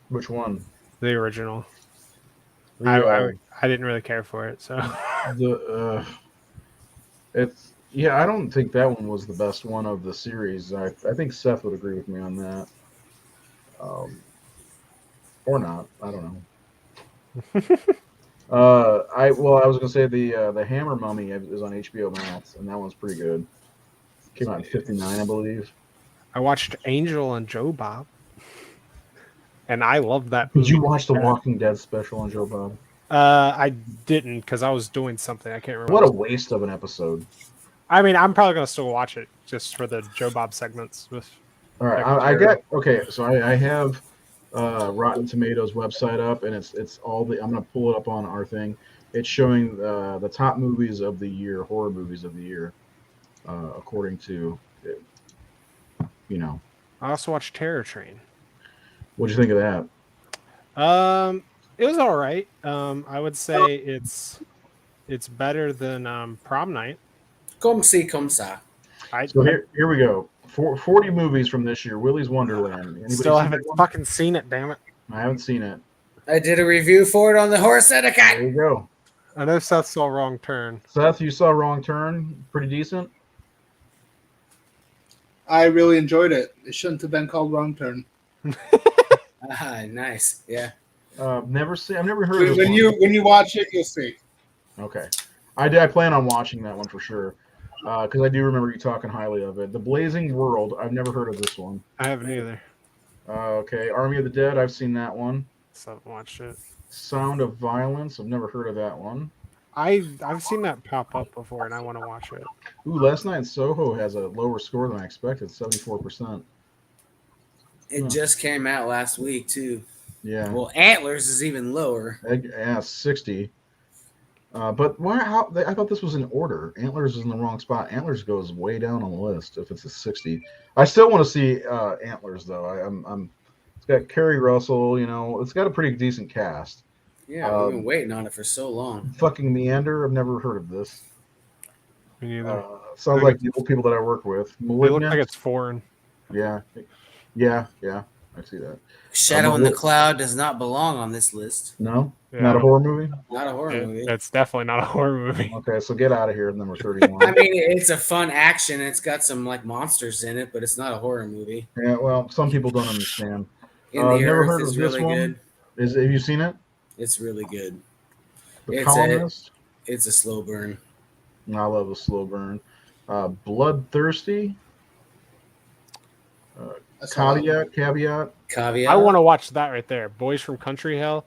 Which one? The original. I didn't really care for it, so I don't think that one was the best one of the series. I think Seth would agree with me on that. Or not. I don't know. I was gonna say the Hammer Mummy is on HBO Max, and that one's pretty good. Came out in '59, I believe. I watched Angel and Joe Bob, and I loved that Did movie. you watch the Walking Dead special on Joe Bob? I didn't because I was doing something. I can't remember. What a waste of an episode. I mean, I'm probably gonna still watch it just for the Joe Bob segments. All right, So I have Rotten Tomatoes website up, and it's all the. I'm gonna pull it up on our thing. It's showing the top movies of the year, horror movies of the year, according to, I also watched Terror Train. What'd you think of that? It was all right. I would say it's better than Prom Night. Comme si, comme ça. So here we go. 40 movies from this year. Willy's Wonderland. Anybody Still haven't fucking seen it. Damn it! I haven't seen it. I did a review for it on the Horror Syndicate. There you go. I know Seth saw Wrong Turn. Seth, you saw Wrong Turn. Pretty decent. I really enjoyed it. It shouldn't have been called Wrong Turn. Nice. Yeah. I've never heard of this when you watch it, you'll see. Okay. I plan on watching that one for sure. Because I do remember you talking highly of it. The Blazing World. I've never heard of this one. I haven't either. Okay. Army of the Dead. I've seen that one. So I haven't watched it. Sound of Violence. I've never heard of that one. I've seen that pop up before, and I want to watch it. Ooh, Last Night in Soho has a lower score than I expected. 74%. It just came out last week too. Yeah. Well, Antlers is even lower. Yeah, 60. But why? How? I thought this was in order. Antlers is in the wrong spot. Antlers goes way down on the list if it's a 60. I still want to see Antlers though. I'm. It's got Kerry Russell. You know, it's got a pretty decent cast. Yeah, we've been waiting on it for so long. Fucking Meander. I've never heard of this. Me neither. Sounds like the old people that I work with. It looks like it's foreign. Yeah. I see that. Shadow in the Cloud does not belong on this list. No, Yeah. not a horror movie. Not a horror movie. It's definitely not a horror movie. Okay, so get out of here. Number 31. I mean, it's a fun action. It's got some like monsters in it, but it's not a horror movie. Yeah, well, some people don't understand. In the never heard Earth of is this really one. good. Have you seen it? It's really good. The Colonist. It's a slow burn. I love a slow burn. Bloodthirsty. Caveat. Caveat. I want to watch that right there. Boys from Country Hell.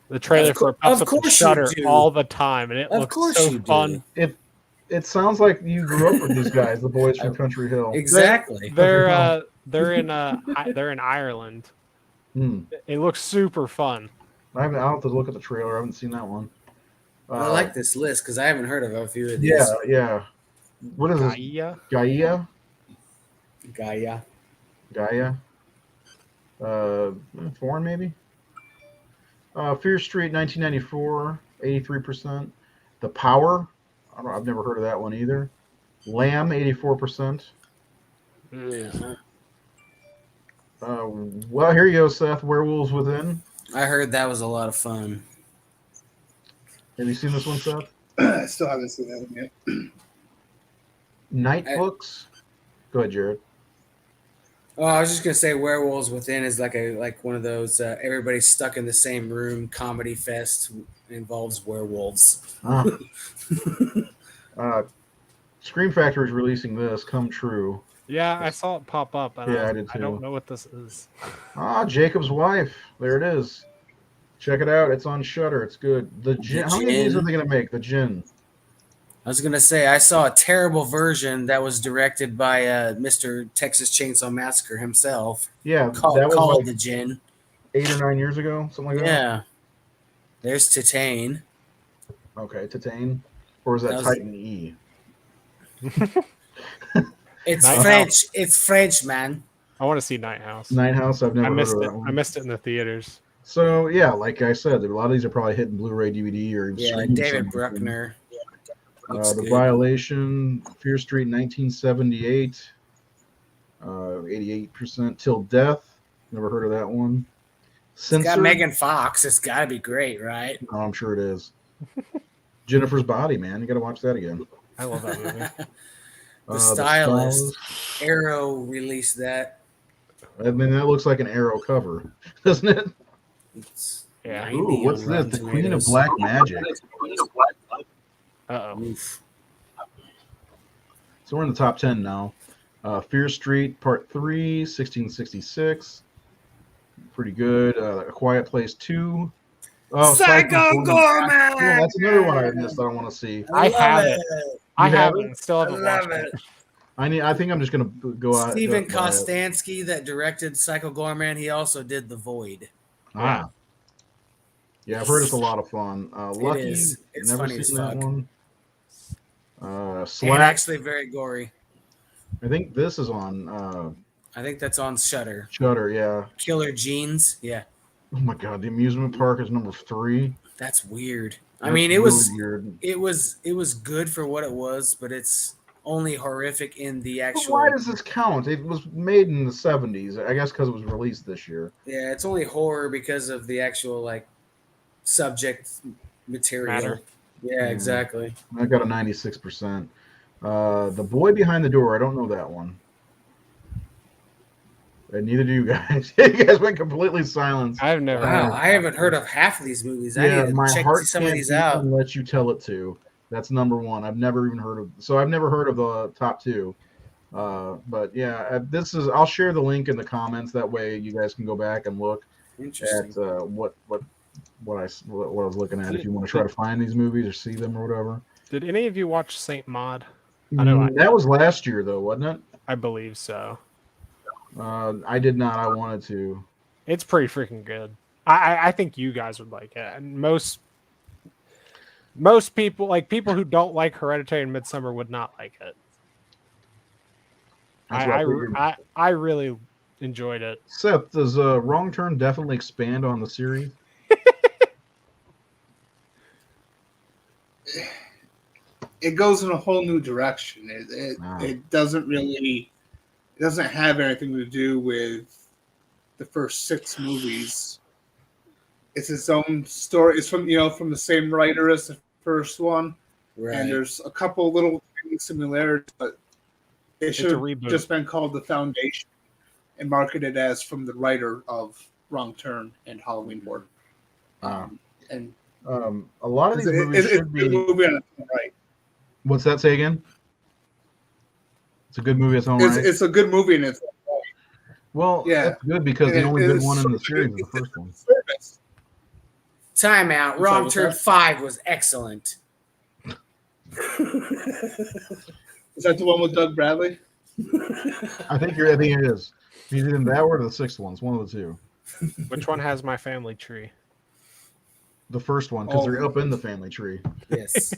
The trailer for it pops up on Shudder all the time, and it looks so fun. It sounds like you grew up with these guys, the boys from Country Hill. Exactly. They're in Ireland. It looks super fun. I'll have to look at the trailer. I haven't seen that one. I like this list because I haven't heard of a few of these. Yeah. What is this? Gaia. Foreign maybe. Fear Street, 1994, 83%. The Power. I've never heard of that one either. Lamb, 84%. Well, here you go, Seth. Werewolves Within. I heard that was a lot of fun. Have you seen this one, Seth? I still haven't seen that one yet. Night Books. Go ahead, Jared. Oh, I was just gonna say, Werewolves Within is like one of those everybody's stuck in the same room comedy fest. Involves werewolves. Scream Factory is releasing this. Come True. Yeah, I saw it pop up. And I did too. I don't know what this is. Jacob's Wife. There it is. Check it out. It's on Shudder. It's good. The Jinn. How many of these are they gonna make? The Jinn. I was gonna say I saw a terrible version that was directed by Mr. Texas Chainsaw Massacre himself. Yeah, called like The Jinn. 8 or 9 years ago, something like that. Yeah. There's Titane. Okay, Titane, or is that Titan E? It's French. It's French, man. I want to see Night House. Night House. I've never heard of that one. I missed it in the theaters. So yeah, like I said, a lot of these are probably hitting Blu-ray, DVD, or David Bruckner. The Violation, Fear Street, 1978, 88%. Till Death. Never heard of that one. It's got Megan Fox. It's got to be great, right? Oh, I'm sure it is. Jennifer's Body, man. You got to watch that again. I love that movie. The Stylist. Arrow released that. I mean, that looks like an Arrow cover, doesn't it? It's Ooh, what's this? The Queen of Black Magic. Uh-oh. So we're in the top 10 now. Fear Street, Part 3, 1666. Pretty good. A Quiet Place 2. Oh, Psycho Gorman! That's another one I missed that I want to see. I have it. I haven't. Still haven't watched it. I think I'm just going to go out. Steven Kostanski that directed Psycho Gorman, he also did The Void. Yeah, I've heard it's a lot of fun. Lucky, it is. It's never funny seen as that fuck. one. And Slack. actually very gory. I think this is on. I think that's on Shudder. Shudder, yeah. Killer Jeans, yeah. Oh my god, the amusement park is number 3. That's weird. That's I mean, weird. it was good for what it was, but it's only horrific in the actual. But why does this count? It was made in the 70s, I guess, because it was released this year. Yeah, it's only horror because of the actual like subject material. Matter. Yeah, exactly. I got a 96%. The Boy Behind the Door. I don't know that one. And neither do you guys. You guys went completely silent. I've never. Wow, I haven't heard of half of these movies. I need to check some of these out. Let you tell it to. That's number 1. I've never even heard of. So I've never heard of the top 2. But yeah, this is. I'll share the link in the comments. That way you guys can go back and look at what I was looking at. If you want to try to find these movies or see them or whatever. Did any of you watch Saint Maud? That was last year though, wasn't it? I believe so. I did not. I wanted to. It's pretty freaking good. I think you guys would like it, and most people, like people who don't like Hereditary and Midsummer, would not like it. That's what I figured. I really enjoyed it. Seth, does Wrong Turn definitely expand on the series? It goes in a whole new direction. It doesn't have anything to do with the first 6 movies. It's its own story. It's from the same writer as the first one, Right. and there's a couple little similarities, but it should have just been called The Foundation and marketed as from the writer of Wrong Turn and Halloween Horror. And a lot of these movies should be. Right. What's that say again? It's a good movie. It's a good movie in its own right. Well, yeah, that's good because the only good one in the series is the first one. Timeout. Wrong Turn 5 was excellent. Is that the one with Doug Bradley? I think it is. He's in that or the 6th one. It's one of the two. Which one has My Family Tree? The first one, because they're up in the family tree. Yes.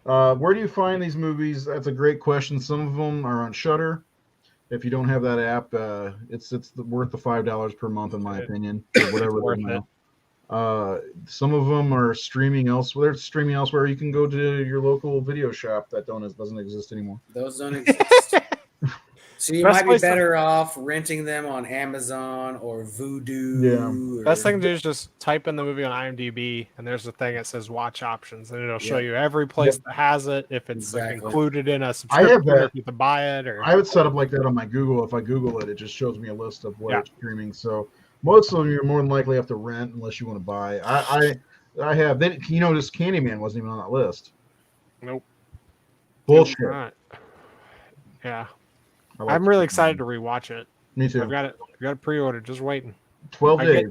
Where do you find these movies? That's a great question. Some of them are on Shudder. If you don't have that app, it's worth the $5 per month, in my opinion. Or whatever they're now. Some of them are streaming elsewhere. They're streaming elsewhere. You can go to your local video shop that doesn't exist anymore. Those don't exist. So you might be better off renting them on Amazon or Vudu. Yeah. Best thing to do is just type in the movie on IMDb, and there's a thing that says watch options, and it'll show you every place that has it, if it's like included in a subscription, or if you have to buy it. Or I would set up like that on my Google. If I Google it, it just shows me a list of what it's streaming. So most of them you're more than likely have to rent unless you want to buy. I have. This Candyman wasn't even on that list. Nope. Bullshit. Yeah. I'm really excited to rewatch it. Me too. I've got it pre-ordered, just waiting. 12 days.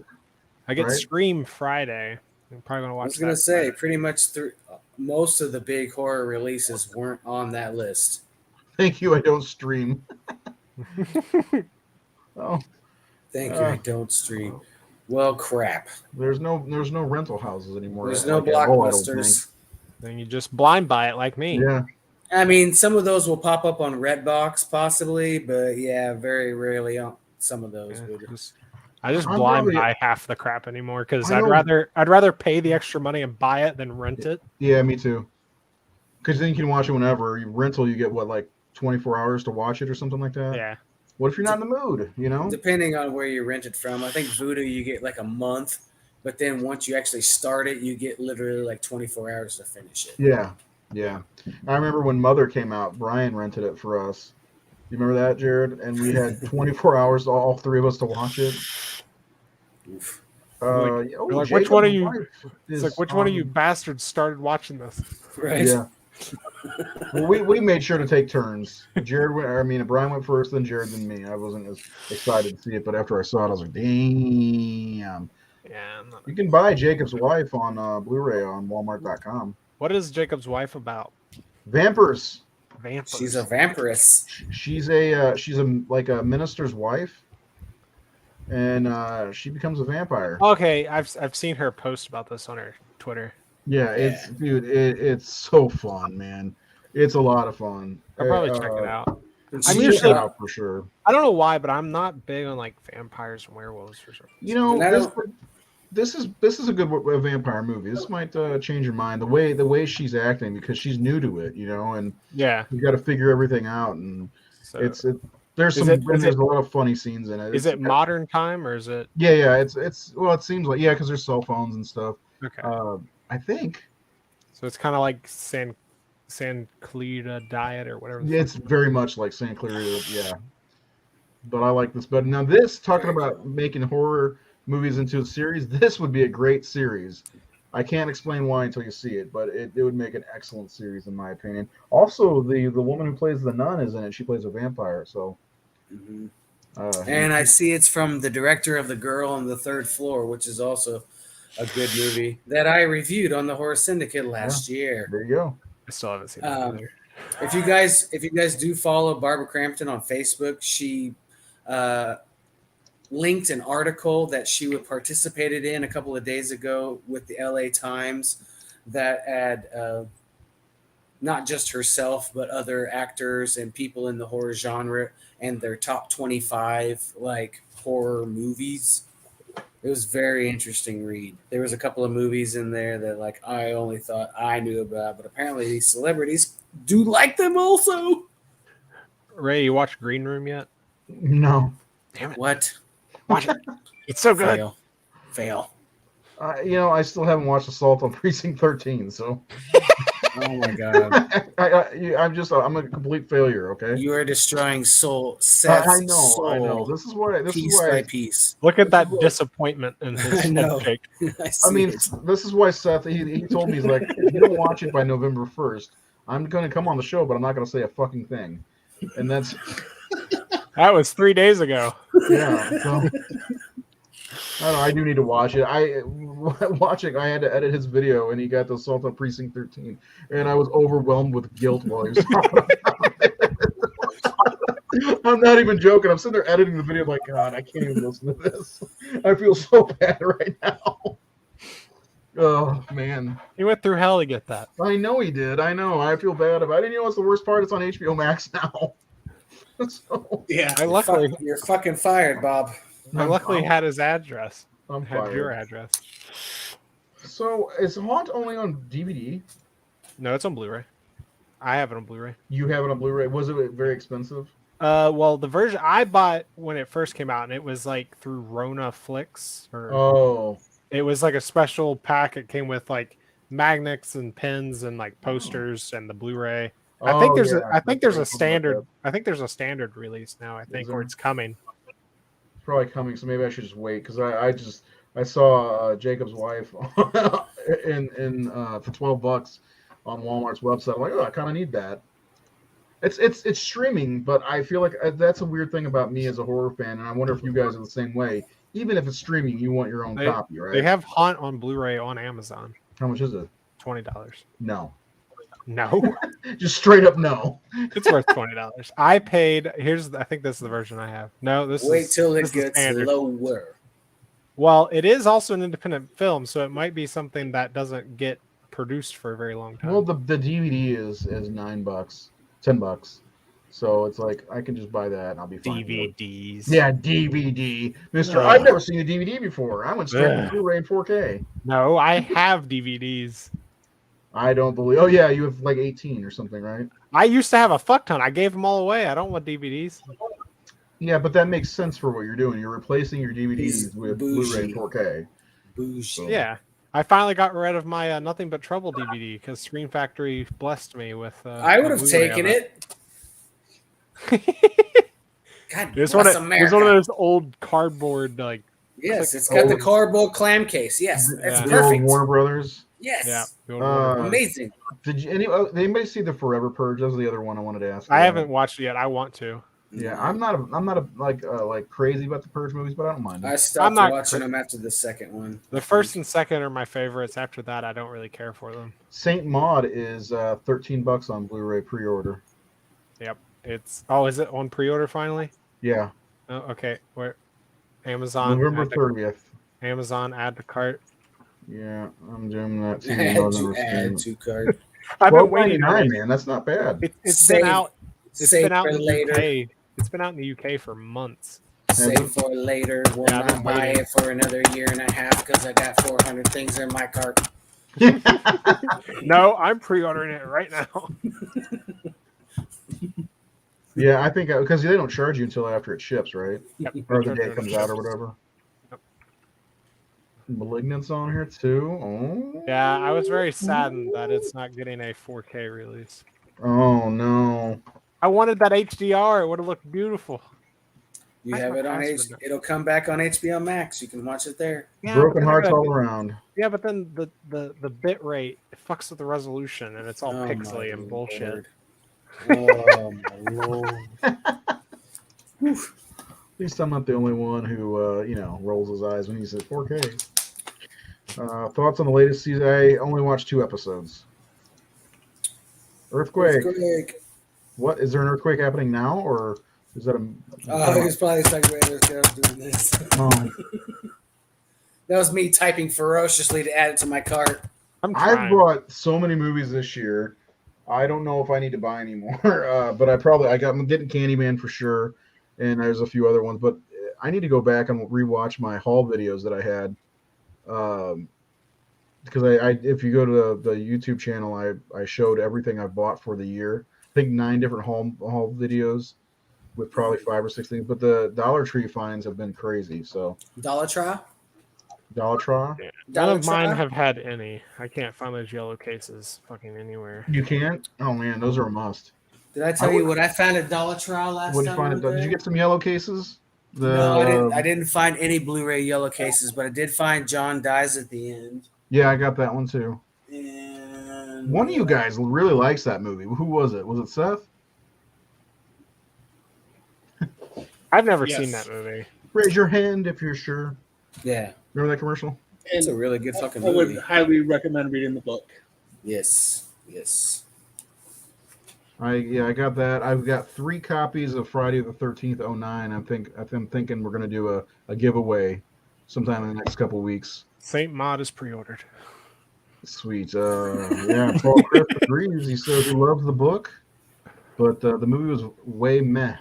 I get Scream Friday. I'm probably gonna watch. I was gonna say pretty much most of the big horror releases weren't on that list. Thank you. I don't stream. Oh. Thank you. I don't stream. Well, crap. There's no rental houses anymore. There's no Blockbusters. Then you just blind buy it like me. Yeah. I mean, some of those will pop up on Redbox, possibly, but yeah, very rarely on some of those. I just blind buy half the crap anymore because I'd rather pay the extra money and buy it than rent it. Yeah, me too. Because then you can watch it whenever. Rental, you get like 24 hours to watch it or something like that. Yeah. What if you're not in the mood? Depending on where you rent it from, I think Vudu you get like a month, but then once you actually start it, you get literally like 24 hours to finish it. Yeah. Yeah, I remember when Mother came out, Brian rented it for us. You remember that, Jared? And we had 24 hours, all 3 of us, to watch it. Oof. Which one of you? It's like, which one of you bastards started watching this? Right. Yeah. Well, we made sure to take turns. Brian went first, then Jared, then me. I wasn't as excited to see it, but after I saw it, I was like, damn. Yeah. You can buy Jacob's Wife on Blu-ray on Walmart.com. What is Jacob's Wife about? Vampires. She's a vampiress. She's a minister's wife, and she becomes a vampire. Okay, I've seen her post about this on her Twitter. Yeah, it's so fun, man. It's a lot of fun. I'll probably check it out. I'm usually out for sure. I don't know why, but I'm not big on like vampires and werewolves for sure. This is a good vampire movie. This might change your mind. The way she's acting, because she's new to it, and you got to figure everything out, and so there's a lot of funny scenes in it. Is it modern time or is it? Yeah. It seems like because there's cell phones and stuff. Okay. I think. So it's kind of like San Clear Diet or whatever. Yeah, it's very much like San Clear. Yeah. But I like this better. Now this talking about making horror movies into a series, this would be a great series. I can't explain why until you see it, but it would make an excellent series in my opinion. Also, the woman who plays the nun is in it. She plays a vampire, so. Mm-hmm. And I see it's from the director of The Girl on the Third Floor, which is also a good movie that I reviewed on the Horror Syndicate last year. There you go. I still haven't seen that either. If you guys do follow Barbara Crampton on Facebook, she linked an article that she participated in a couple of days ago with the LA Times that had not just herself, but other actors and people in the horror genre and their top 25 like horror movies. It was very interesting read. There was a couple of movies in there that like I only thought I knew about, but apparently these celebrities do like them also. Ray, you watched Green Room yet? No. Damn it. What? Watch it. It's so good. Fail. I still haven't watched Assault on Precinct 13, so. Oh my god! I'm a complete failure. Okay. You are destroying Seth's I know. soul. This is why. Piece by piece. Look at that disappointment in his I know. head shake. I mean, this is why Seth. He told me, he's like, if you don't watch it by November 1st, I'm going to come on the show, but I'm not going to say a fucking thing. And that's. That was 3 days ago. Yeah. So, I don't know. I do need to watch it. I had to edit his video, and he got the Assault on Precinct 13, and I was overwhelmed with guilt while he was talking about it. I'm not even joking. I'm sitting there editing the video, like, God, I can't even listen to this. I feel so bad right now. Oh man, He went through hell to get that. I know he did. I know. I feel bad about it. I didn't know what's the worst part. It's on HBO Max now. So, Yeah. You're fucking fired, Bob. I luckily had his address. I'm Had your fired. address. So is Haunt only on DVD? No, it's on Blu-ray. I have it on Blu-ray. You have it on Blu-ray. Was it very expensive? Well, the version I bought when it first came out, and it was like through Rona Flicks, or Oh, it was like a special pack. It came with like magnets and pins and like posters and the Blu-ray. I think there's a standard. I think there's a standard release now. I think, or it's coming. It's probably coming, so maybe I should just wait because I saw Jacob's wife in for $12 on Walmart's website. I'm like, oh, I kind of need that. It's streaming, but I feel like that's a weird thing about me as a horror fan, and I wonder if you guys are the same way. Even if it's streaming, you want your own copy, right? They have Haunt on Blu-ray on Amazon. How much is it? $20. No. No, Just straight up no. it's worth $20. I paid. I think this is the version I have. No, Wait till it this is gets standard. lower. Well, it is also an independent film, so it might be something that doesn't get produced for a very long time. Well, the DVD is $9, $10. So it's like I can just buy that and I'll be fine. DVDs. Yeah, DVD. Mister, I've never seen a DVD before. I went straight to Blu-ray and 4K. No, I have DVDs. I don't believe. Oh yeah, you have like 18 or something, right? I used to have a fuck ton. I gave them all away. I don't want DVDs. Yeah, but that makes sense for what you're doing. You're replacing your DVDs He's with bougie. Blu-ray and 4K. Bougie. Yeah. I finally got rid of my Nothing But Trouble DVD because Screen Factory blessed me with. I would have Blu-ray taken of it. God It was bless one America. of those old cardboard like. Yes, it's got the cardboard clam case. Yes, Yeah. that's The old perfect. Warner Brothers. Yes. Yeah. the old one. Amazing. Did anybody see the Forever Purge? That was the other one I wanted to ask. I haven't watched it yet. I want to. Yeah, I'm not like crazy about the Purge movies, but I don't mind them. I stopped not watching them after the second one. The first and second are my favorites. After that, I don't really care for them. Saint Maud is $13 on Blu-ray pre-order. Yep. Is it on pre-order finally? Yeah, Oh, okay. Where? Amazon. November 30th. Amazon add to cart. Yeah, I'm doing that. too. Add to cart. I've been waiting. $12.99, man. That's not bad. It's Save- been out. It's Save been out for in the later. UK. It's been out in the UK for months. Save for later. Will Yeah, I've not been buy waiting. it for another year and a half because I got 400 things in my cart. No, I'm pre-ordering it right now. Yeah, I think because they don't charge you until after it ships, right? Yep. Or the day it comes out or whatever. Yep. Malignant's on here too. Oh. Yeah, I was very saddened that it's not getting a 4K release. Oh no. I wanted that HDR. It would have looked beautiful. You Where's have my it on password now? It'll come back on HBO Max. You can watch it there. Yeah, Broken but then hearts I gotta- all around. Yeah, but then the bit rate it fucks with the resolution and it's all Oh, pixely my and bullshit. Lord. Oh my Lord. At least I'm not the only one who rolls his eyes when he says 4K. Thoughts on the latest season? I only watched 2 episodes. Earthquake. What is there an earthquake happening now, or is that a? Oh, he's probably like, let's go doing this. Oh. That was me typing ferociously to add it to my cart. I've bought so many movies this year. I don't know if I need to buy any more, but I'm getting Candyman for sure, and there's a few other ones. But I need to go back and rewatch my haul videos that I had, because I if you go to the YouTube channel, I showed everything I've bought for the year. I think 9 different haul videos with probably 5 or 6 things. But the Dollar Tree finds have been crazy. So Dollar Tree. Yeah. None of mine have had any. I can't find those yellow cases fucking anywhere. You can't? Oh man, those are a must. Did I tell you what I found at Dollar Tree last time? Did you get some yellow cases? No, I didn't find any Blu-ray yellow cases, but I did find John Dies at the End. Yeah, I got that one too. And one of you guys really likes that movie. Who was it? Was it Seth? I've never seen that movie. Raise your hand if you're sure. Yeah. Remember that commercial? It's a really good fucking movie. I would highly recommend reading the book. Yes. I got that. I've got 3 copies of Friday the 13th 09. I'm thinking we're gonna do a giveaway sometime in the next couple weeks. Saint Maud is pre-ordered. Sweet. Yeah, Paul Chris agrees. He says he loves the book, but the movie was way meh.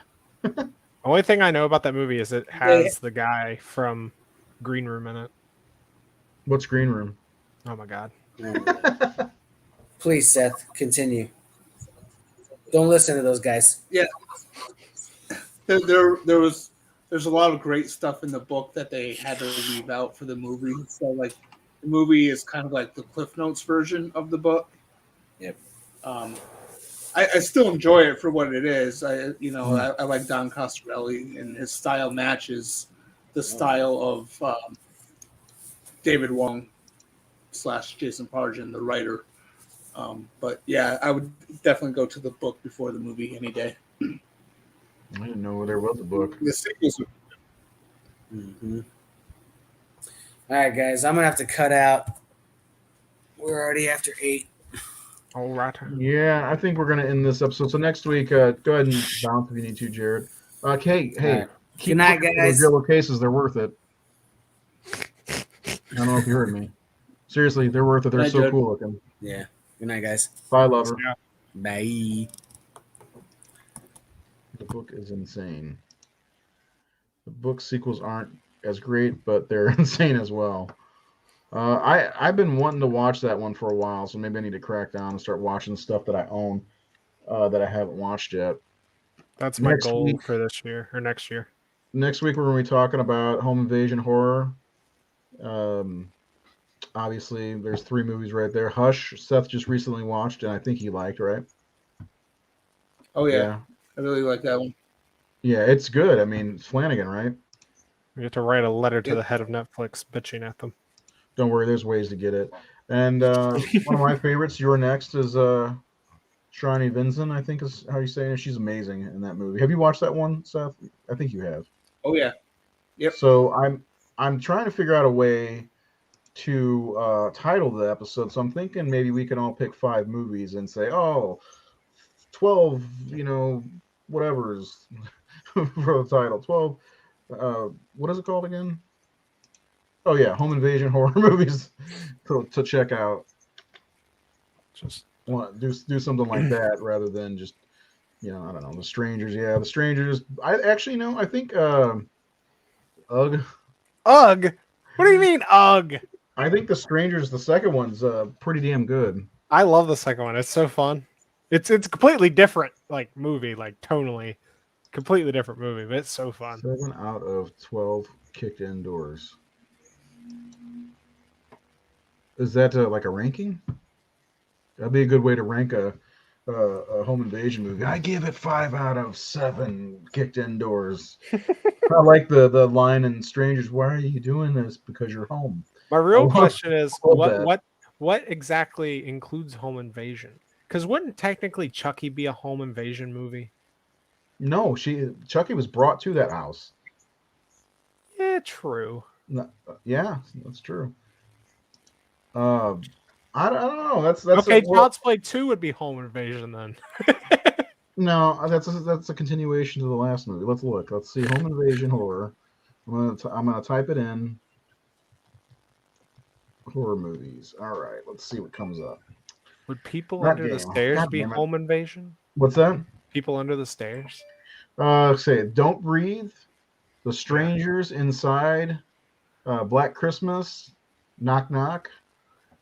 Only thing I know about that movie is it has the guy from Green Room in it. What's Green Room? Oh my god. Please, Seth, continue. Don't listen to those guys. Yeah. There's a lot of great stuff in the book that they had to leave out for the movie. So like the movie is kind of like the Cliff Notes version of the book. Yep. I still enjoy it for what it is. I like Don Coscarelli, and his style matches the style of David Wong / Jason Pargin, the writer. But yeah, I would definitely go to the book before the movie any day. I didn't know there was a book. The sequels. Mm-hmm. All right, guys, I'm gonna have to cut out. We're already after 8. All right. Yeah, I think we're gonna end this episode. So next week, go ahead and bounce if you need to, Jared. Hey, right. Good night, guys. Those yellow cases, they're worth it. I don't know if you heard me. Seriously, they're worth it. They're so cool looking. Yeah. Good night, guys. Bye, lover. Yeah. Bye. The book is insane. The book sequels aren't as great, but they're insane as well. I've been wanting to watch that one for a while, so maybe I need to crack down and start watching stuff that I own that I haven't watched yet. That's my goal for this year or next year. Next week we're going to be talking about home invasion horror. Obviously, there's 3 movies right there. Hush, Seth just recently watched, and I think he liked, right? Oh yeah. I really like that one. Yeah, it's good. I mean, it's Flanagan, right? We have to write a letter to the head of Netflix bitching at them. Don't worry, there's ways to get it. And one of my favorites, Your Next, is Shani Vinson, I think is how you say it. She's amazing in that movie. Have you watched that one, Seth? I think you have. Oh yeah. Yep. So I'm trying to figure out a way to title the episode. So I'm thinking maybe we can all pick 5 movies and say, 12, whatever's for the title. 12. What is it called again? Oh yeah, home invasion horror movies to check out. Just want to do something like that rather than just I don't know, The Strangers. Yeah, The Strangers. I think Ugh. Ugh. What do you mean Ugh? I think The Strangers, the second one's pretty damn good. I love the second one. It's so fun. It's completely different, like movie, like tonally, completely different movie, but it's so fun. 7 out of 12 kicked indoors. Is that like a ranking? That'd be a good way to rank a home invasion movie. I give it 5 out of 7 kicked indoors. I like the line in Strangers. Why are you doing this? Because you're home. My real question is what exactly includes home invasion? Because wouldn't technically Chucky be a home invasion movie? No, Chucky was brought to that house. Yeah, true. No, yeah, that's true. I don't know. That's okay. Child's Play 2 would be home invasion then. No, that's a continuation to the last movie. Let's look. Let's see. Home invasion horror. I'm gonna type it in. Horror movies. All right. Let's see what comes up. Would people That under the game. stairs God be damn it. home invasion? What's that? People under the stairs. Say Don't Breathe, The Strangers Inside, Black Christmas, Knock Knock.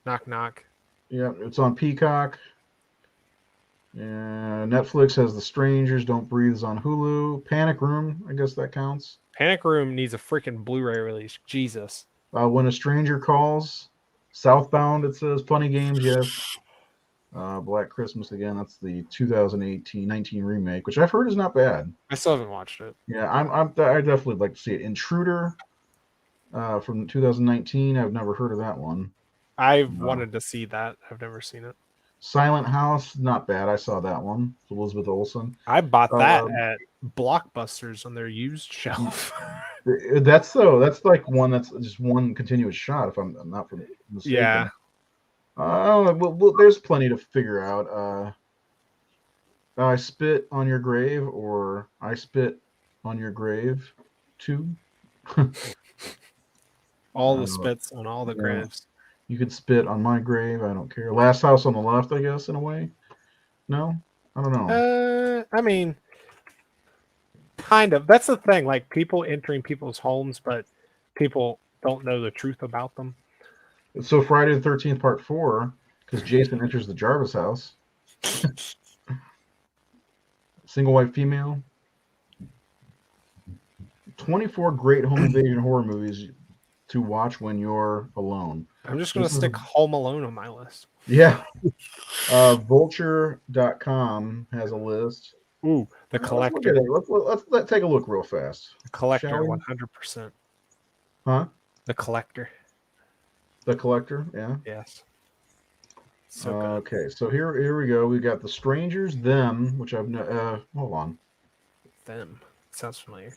Knock knock. Yeah, it's on Peacock. Netflix has The Strangers. Don't Breathe is on Hulu. Panic Room, I guess that counts. Panic Room needs a freaking Blu-ray release. Jesus. When a Stranger Calls. Southbound, it says. Funny Games, yes. Black Christmas again. That's the 2018-19 remake, which I've heard is not bad. I still haven't watched it. Yeah, I definitely like to see it. Intruder, from 2019. I've never heard of that one. I've wanted to see that. I've never seen it. Silent House, not bad. I saw that one. It's Elizabeth Olsen. I bought that at Blockbusters on their used shelf. That's like one that's just one continuous shot. If I'm not mistaken. Yeah. Well, there's plenty to figure out. I Spit on Your Grave or I Spit on Your Grave 2. All the spits on all the graves. You could spit on my grave. I don't care. Last House on the Left, I guess, in a way. No? I don't know. I mean, kind of. That's the thing. Like, people entering people's homes, but people don't know the truth about them. So Friday the 13th, Part 4, because Jason enters the Jarvis house. Single white female. 24 great home invasion horror movies to watch when you're alone. I'm just going to stick Home Alone on my list. Yeah. Vulture.com has a list. Ooh, The Collector. Let's take a look real fast. The Collector, 100%. Huh? The Collector. The Collector, yeah. Yes. So okay, so here we go. We got The Strangers, Them, which I've hold on. Them. Sounds familiar.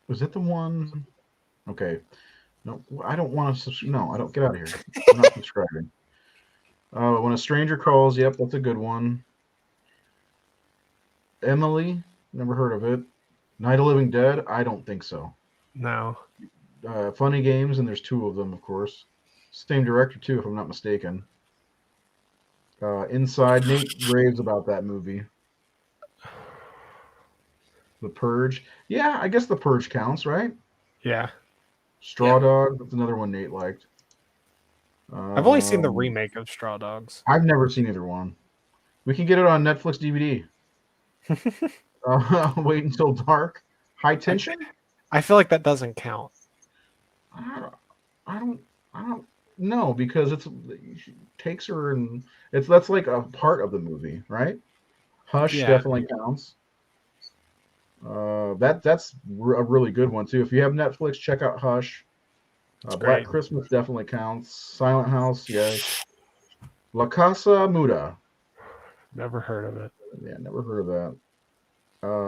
Was it the one? Okay. No, I don't want to. No, I don't. Get out of here. I'm not subscribing. When a Stranger Calls. Yep, that's a good one. Emily, never heard of it. Night of Living Dead. I don't think so. No. Funny Games, and there's 2 of them, of course. Same director too, if I'm not mistaken. Inside. Nate raves about that movie. The Purge. Yeah, I guess The Purge counts, right? Yeah. Straw Dog. That's another one Nate liked. I've only seen the remake of Straw Dogs. I've never seen either one. We can get it on Netflix DVD. Wait Until Dark. High Tension. I feel like that doesn't count. I don't know, because it takes her and that's like a part of the movie, right? Hush definitely counts. That's a really good one too. If you have Netflix, check out Hush. Black Christmas definitely counts. Silent House, yes. La Casa Muda. Never heard of it. Yeah, never heard of that.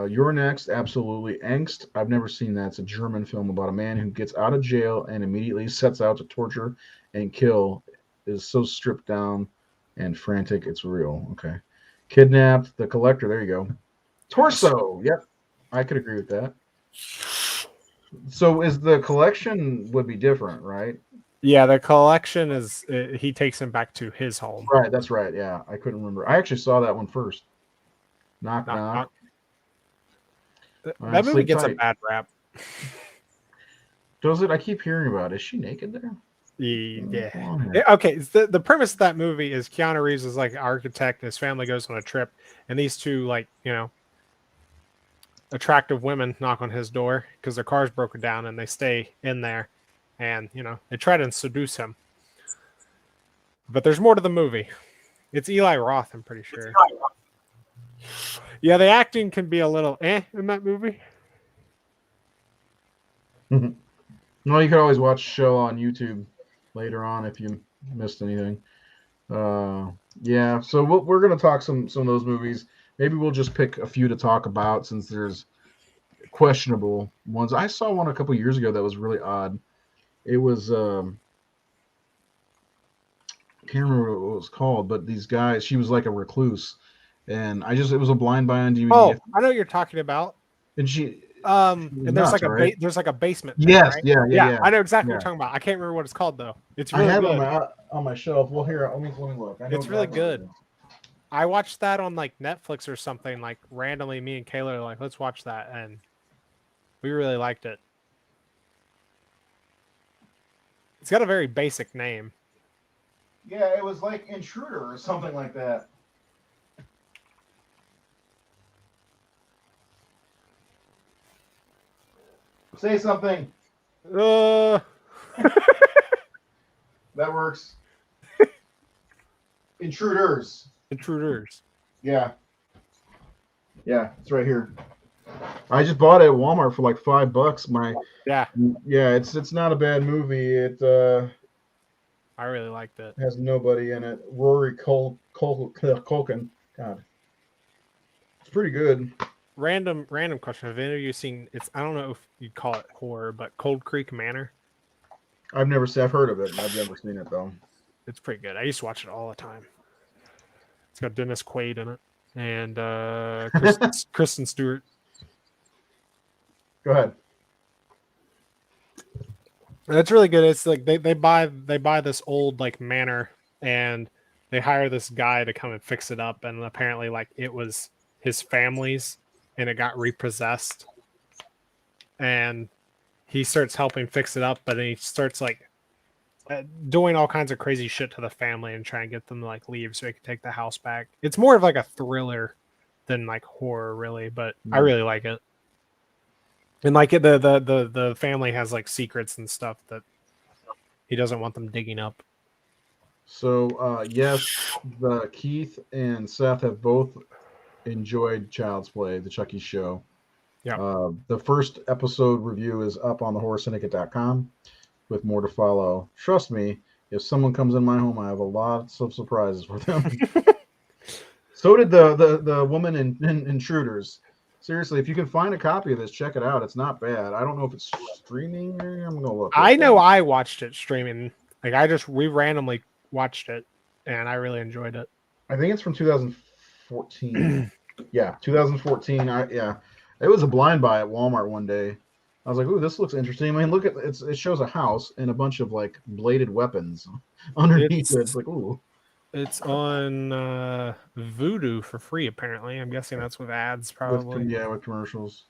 You're Next, absolutely. Angst, I've never seen that. It's a German film about a man who gets out of jail and immediately sets out to torture and kill. Is so stripped down and frantic, it's real. Okay. Kidnapped, The Collector, there you go. Torso, yep. I could agree with that. So is The Collection would be different, right? Yeah, The Collection is he takes him back to his home. Right, that's right. Yeah, I couldn't remember. I actually saw that one first. Knock knock. That movie gets a bad rap. Does it? I keep hearing about it. Is she naked there? Yeah. Okay. The premise of that movie is Keanu Reeves is like an architect, and his family goes on a trip, and these two, like, attractive women knock on his door because their car's broken down, and they stay in there, and they try to seduce him. But there's more to the movie. It's Eli Roth, I'm pretty sure. Yeah, the acting can be a little in that movie. No, you could always watch the show on YouTube later on if you missed anything. Yeah, so we're going to talk some of those movies. Maybe we'll just pick a few to talk about since there's questionable ones. I saw one a couple years ago that was really odd. It was can't remember what it was called, but these guys, she was like a recluse, and it was a blind buy on DVD. Oh, I know what you're talking about. And she And there's nuts, like a right? there's like a basement thing, Yes, right? yeah. I know exactly Yeah. what you're talking about. I can't remember what it's called though. It's I really have good. it on my shelf. Well, here, let me look. I know It's really exactly what it good. is. I watched that on like Netflix or something. Like randomly, me and Kayla are like, let's watch that, and we really liked it. It's got a very basic name. Yeah, it was like Intruder or something like that. Say something. Uh, That works. Intruders. Intruders. Yeah. Yeah, it's right here. I just bought it at Walmart for like $5. Yeah, it's not a bad movie. It I really liked it. has nobody in it. Rory Culkin. God, it's pretty good. Random question. Have any of you seen? I don't know if you'd call it horror, but Cold Creek Manor. I've heard of it. I've never seen it though. It's pretty good. I used to watch it all the time. It's got Dennis Quaid in it and Kristen Stewart. Go ahead. That's really good. It's like they buy this old like manor and they hire this guy to come and fix it up, and apparently like it was his family's and it got repossessed, and he starts helping fix it up, but then he starts like doing all kinds of crazy shit to the family and trying to get them to like leave so he can take the house back. It's more of like a thriller than like horror, really, but I really like it. And like the family has like secrets and stuff that he doesn't want them digging up. So yes, Keith and Seth have both enjoyed Child's Play, the Chucky show. Yeah. The first episode review is up on thehorrorsyndicate.com with more to follow. Trust me, if someone comes in my home, I have a lot of surprises for them. So did the woman in Intruders. Seriously, if you can find a copy of this, check it out. It's not bad. I don't know if it's streaming. I'm gonna look. I know I watched it streaming. Like we randomly watched it, and I really enjoyed it. I think it's from 2014. Yeah, 2014. It was a blind buy at Walmart one day. I was like, "Ooh, this looks interesting." I mean, look at it. It shows a house and a bunch of like bladed weapons underneath it. It's like, ooh. It's on Vudu for free, apparently. I'm guessing that's with ads, probably. With commercials.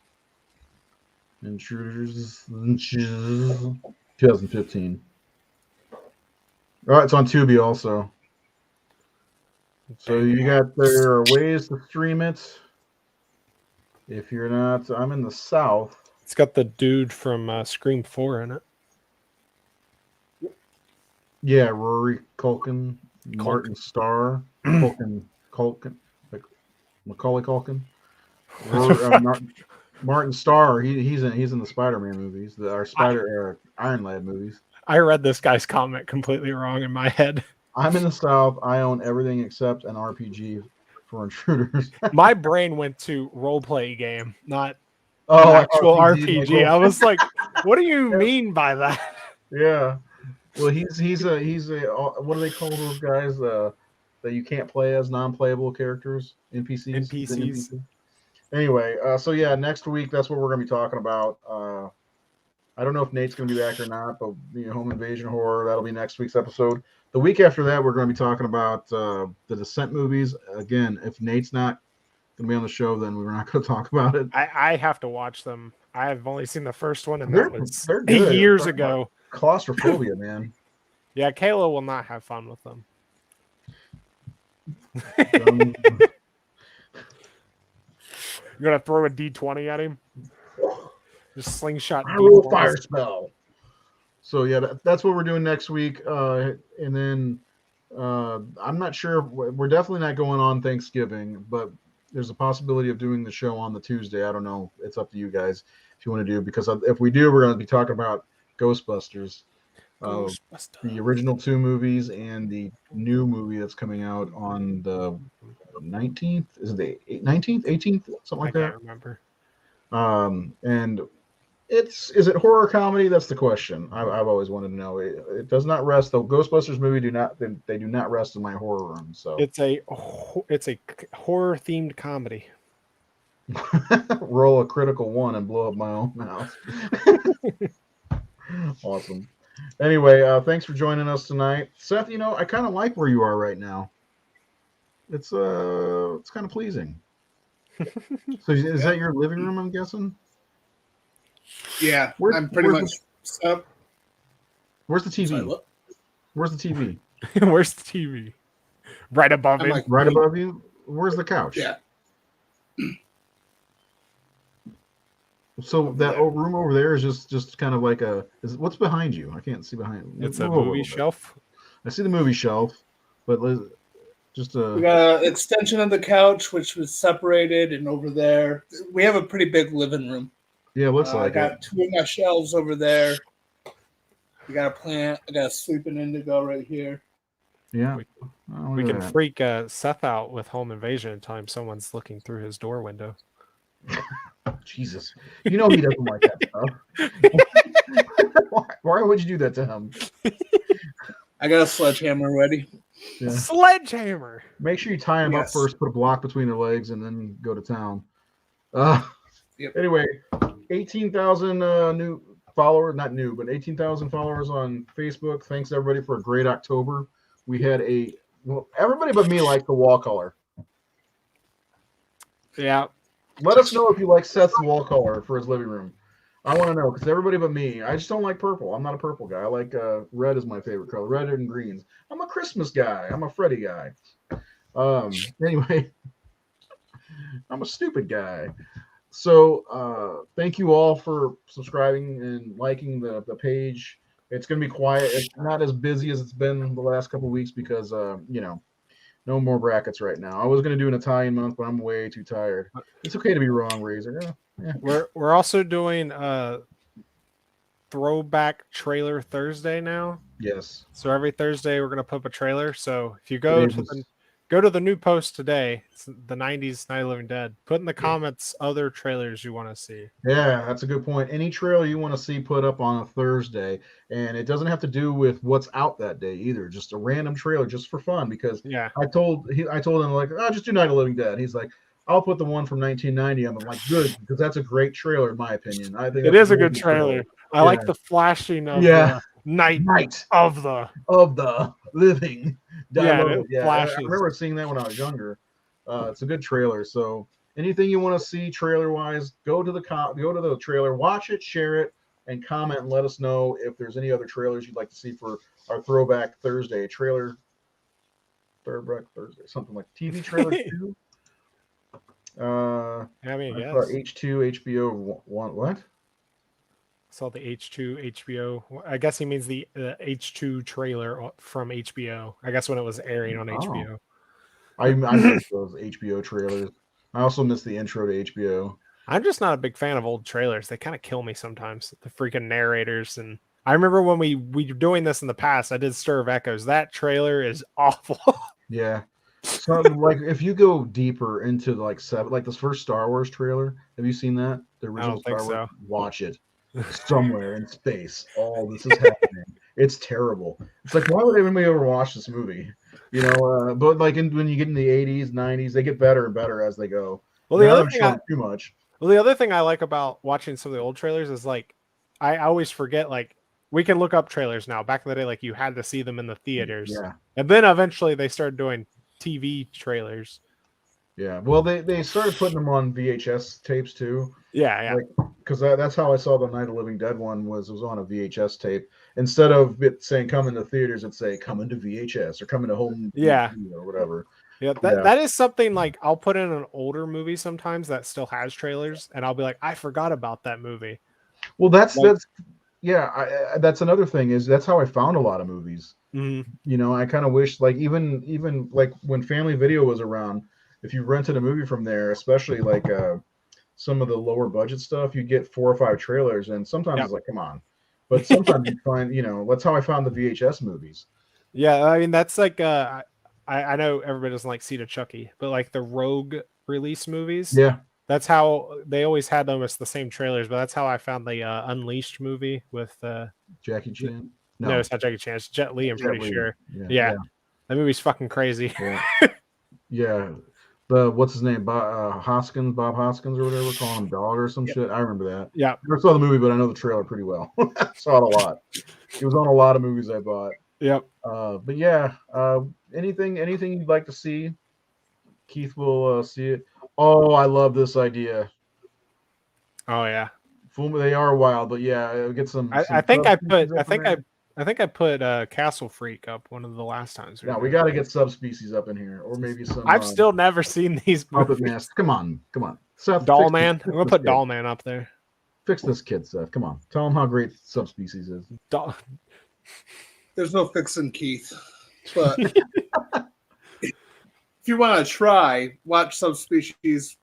Intruders, 2015. Oh, it's on Tubi also. So there are ways to stream it. If you're not, I'm in the South. It's got the dude from Scream 4 in it. Yeah, Rory Culkin. Martin Starr, Culkin, like Macaulay Culkin, Martin Starr. He's in the Spider-Man movies, Iron Lad movies. I read this guy's comment completely wrong in my head. I'm in the South. I own everything except an RPG for Intruders. My brain went to role play game, not actual RPG. I was like, what do you mean by that? Yeah. Well, he's a what do they call those guys that you can't play as non-playable characters? NPCs. Anyway, so yeah, next week that's what we're gonna be talking about. I don't know if Nate's gonna be back or not, but home invasion horror, that'll be next week's episode. The week after that, we're gonna be talking about the Descent movies. Again, if Nate's not gonna be on the show, then we're not gonna talk about it. I have to watch them. I have only seen the first one, and they're good. 8 years ago. Claustrophobia, man. Yeah, Kayla will not have fun with them. You're gonna throw a D20 at him? Just slingshot. I roll fire spell. So yeah, that's what we're doing next week. And then I'm not sure. We're definitely not going on Thanksgiving, but there's a possibility of doing the show on the Tuesday. I don't know. It's up to you guys if you want to do. Because if we do, we're going to be talking about Ghostbusters. The original 2 movies and the new movie that's coming out on the 19th. Is it the 19th, 18th, something like that? I can't remember. And is it horror comedy? That's the question. I've always wanted to know. It does not rest. The Ghostbusters movie they do not rest in my horror room. So it's a horror themed comedy. roll a critical 1 and blow up my own house. Awesome. Anyway, thanks for joining us tonight, Seth. I kind of like where you are right now. It's kind of pleasing. So is that your living room? I'm guessing. Yeah, I'm pretty much up. Where's the TV? Sorry, Where's the TV? Where's the TV? Right above I'm him. like, Right above you. Where's the couch? Yeah. So that room over there is just kind of like what's behind you? I can't see behind. It's a movie shelf. I see the movie shelf, but just We got an extension of the couch, which was separated, and over there we have a pretty big living room. yeah, it looks I like got it. 2 of my shelves over there. We got a plant. I got a sleeping indigo right here. Yeah, We can freak Seth out with home invasion in time someone's looking through his door window. Jesus, he doesn't like that stuff. Why would you do that to him? I got a sledgehammer ready. Yeah. Sledgehammer. Make sure you tie him up Yes. first, put a block between their legs, and then go to town. Yep. Anyway, 18,000 new followers, not new, but 18,000 followers on Facebook. Thanks everybody for a great October. We had everybody but me liked the wall color. Yeah. Let us know if you like Seth's wall color for his living room. I want to know because everybody but me, I just don't like purple. I'm not a purple guy. I like red is my favorite color, red and greens. I'm a Christmas guy. I'm a Freddy guy. Anyway, I'm a stupid guy. So thank you all for subscribing and liking the page. It's going to be quiet. It's not as busy as it's been the last couple of weeks because, no more brackets right now. I was going to do an Italian month, but I'm way too tired. It's okay to be wrong, Razor. Yeah. We're also doing throwback trailer Thursday now. Yes. So every Thursday we're gonna put up a trailer. So if you go to the new post today, it's the 90s Night of the Living Dead. Put in the comments other trailers you want to see. Yeah, that's a good point. Any trailer you want to see put up on a Thursday, and it doesn't have to do with what's out that day either. Just a random trailer, just for fun. Because Yeah. I told him like, just do Night of the Living Dead. He's like, I'll put the one from 1990. I'm like, good, because that's a great trailer in my opinion. I think It is a good trailer. I like the flashing of night of the living. Yeah, I remember seeing that when I was younger. It's a good trailer. So anything you want to see trailer wise, go to the trailer, watch it, share it, and comment and let us know if there's any other trailers you'd like to see for our Throwback Thursday trailer. Throwback Thursday, something like TV trailer 2. I mean, yes. H2 HBO what? Saw the H2 HBO. I guess he means the H2 trailer from HBO. I guess when it was airing on HBO. I miss those HBO trailers. I also miss the intro to HBO. I'm just not a big fan of old trailers. They kind of kill me sometimes. The freaking narrators. And I remember when we were doing this in the past, I did Stir of Echoes. That trailer is awful. Yeah. So like if you go deeper into like this first Star Wars trailer, have you seen that? The original Star Wars? So. Watch it. Somewhere in space. All this is happening. It's terrible. It's like, why would anybody ever watch this movie? But like when you get in the 80s, 90s, they get better and better as they go. Well, the other thing I like about watching some of the old trailers is like I always forget like we can look up trailers now. Back in the day, like you had to see them in the theaters. Yeah. And then eventually they started doing TV trailers. Yeah. Well, they started putting them on VHS tapes too. Yeah. Because that's how I saw the Night of the Living Dead one was on a VHS tape. Instead of it saying come into theaters, it'd say come into VHS or come into home or whatever. Yeah, that is something like I'll put in an older movie sometimes that still has trailers, and I'll be like, I forgot about that movie. Well, that's another thing is that's how I found a lot of movies. Mm-hmm. I kind of wish like even like when Family Video was around, if you rented a movie from there, especially like some of the lower budget stuff, you get 4 or 5 trailers, and sometimes it's like, come on. But sometimes you find, that's how I found the VHS movies. Yeah, I mean that's like I know everybody doesn't like Seed of Chucky, but like the Rogue release movies. Yeah. That's how they always had almost the same trailers, but that's how I found the Unleashed movie with Jackie Chan. no, it's not Jackie Chan. It's Jet Li. I'm Jet pretty Li. sure. Yeah. Yeah, that movie's fucking crazy. Yeah. Yeah. The what's his name? Bob Hoskins or whatever, calling him dog or some shit. I remember that. Yeah. Never saw the movie, but I know the trailer pretty well. Saw it a lot. It was on a lot of movies I bought. Yep. But yeah, anything you'd like to see, Keith will see it. Oh, I love this idea. Oh yeah. They are wild, but yeah, get some. I think I put Castle Freak up one of the last times. Yeah, we got to get subspecies up in here, or maybe some. I've still never seen these Puppet movies. Master. Come on, Seth. Doll Man. I'm gonna put Doll Man up there. Fix this kid, Seth. Come on, tell him how great subspecies is. Doll. There's no fixing Keith, but if you want to try, watch Subspecies.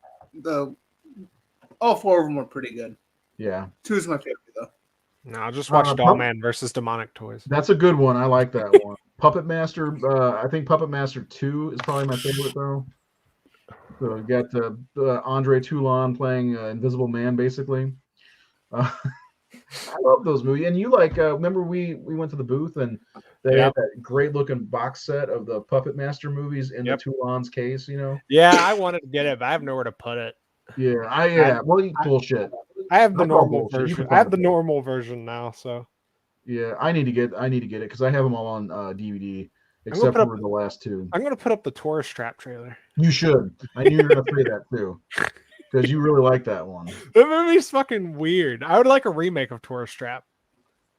All 4 of them are pretty good. Yeah, 2 is my favorite though. No, I'll just watch Doll Man versus Demonic Toys. That's a good one. I like that one. Puppet Master. I think Puppet Master 2 is probably my favorite though. So you got Andre Toulon playing Invisible Man, basically. I love those movies. And you remember we went to the booth and they had that great looking box set of the Puppet Master movies in the Toulon's case, Yeah, I wanted to get it, but I have nowhere to put it. Yeah, bullshit. I have the normal version. I have the normal version now, so. Yeah, I need to get it because I have them all on DVD, except for the last 2. I'm gonna put up the Tourist Trap trailer. You should. I knew you were gonna say that too. Because you really like that one. The movie's fucking weird. I would like a remake of Tourist Trap.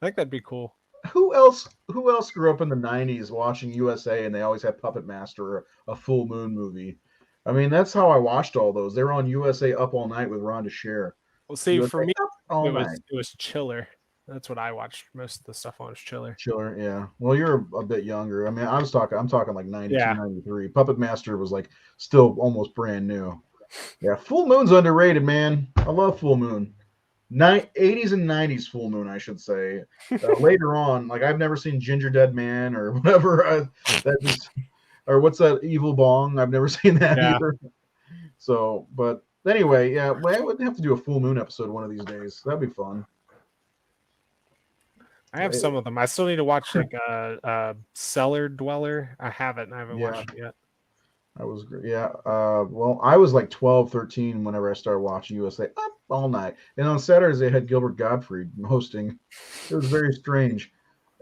I think that'd be cool. Who else grew up in the 90s watching USA and they always had Puppet Master or a Full Moon movie? I mean, that's how I watched all those. They were on USA Up All Night with Rhonda Shear. Well, see, USA for me, it was Chiller. That's what I watched. Most of the stuff on was Chiller. Chiller, yeah. Well, you're a bit younger. I mean, I'm talking like 92, 93. Puppet Master was like still almost brand new. Yeah, Full Moon's underrated, man. I love Full Moon. 80s and 90s Full Moon, I should say. Later on, like I've never seen Ginger Dead Man or whatever. Or what's that Evil Bong? I've never seen that either. So, but anyway, yeah, I would have to do a Full Moon episode one of these days. That'd be fun. I have some of them. I still need to watch like Cellar Dweller. I haven't watched it yet. That was great. Yeah. Well, I was like 12, 13 whenever I started watching USA Up All Night. And on Saturdays, they had Gilbert Gottfried hosting. It was very strange.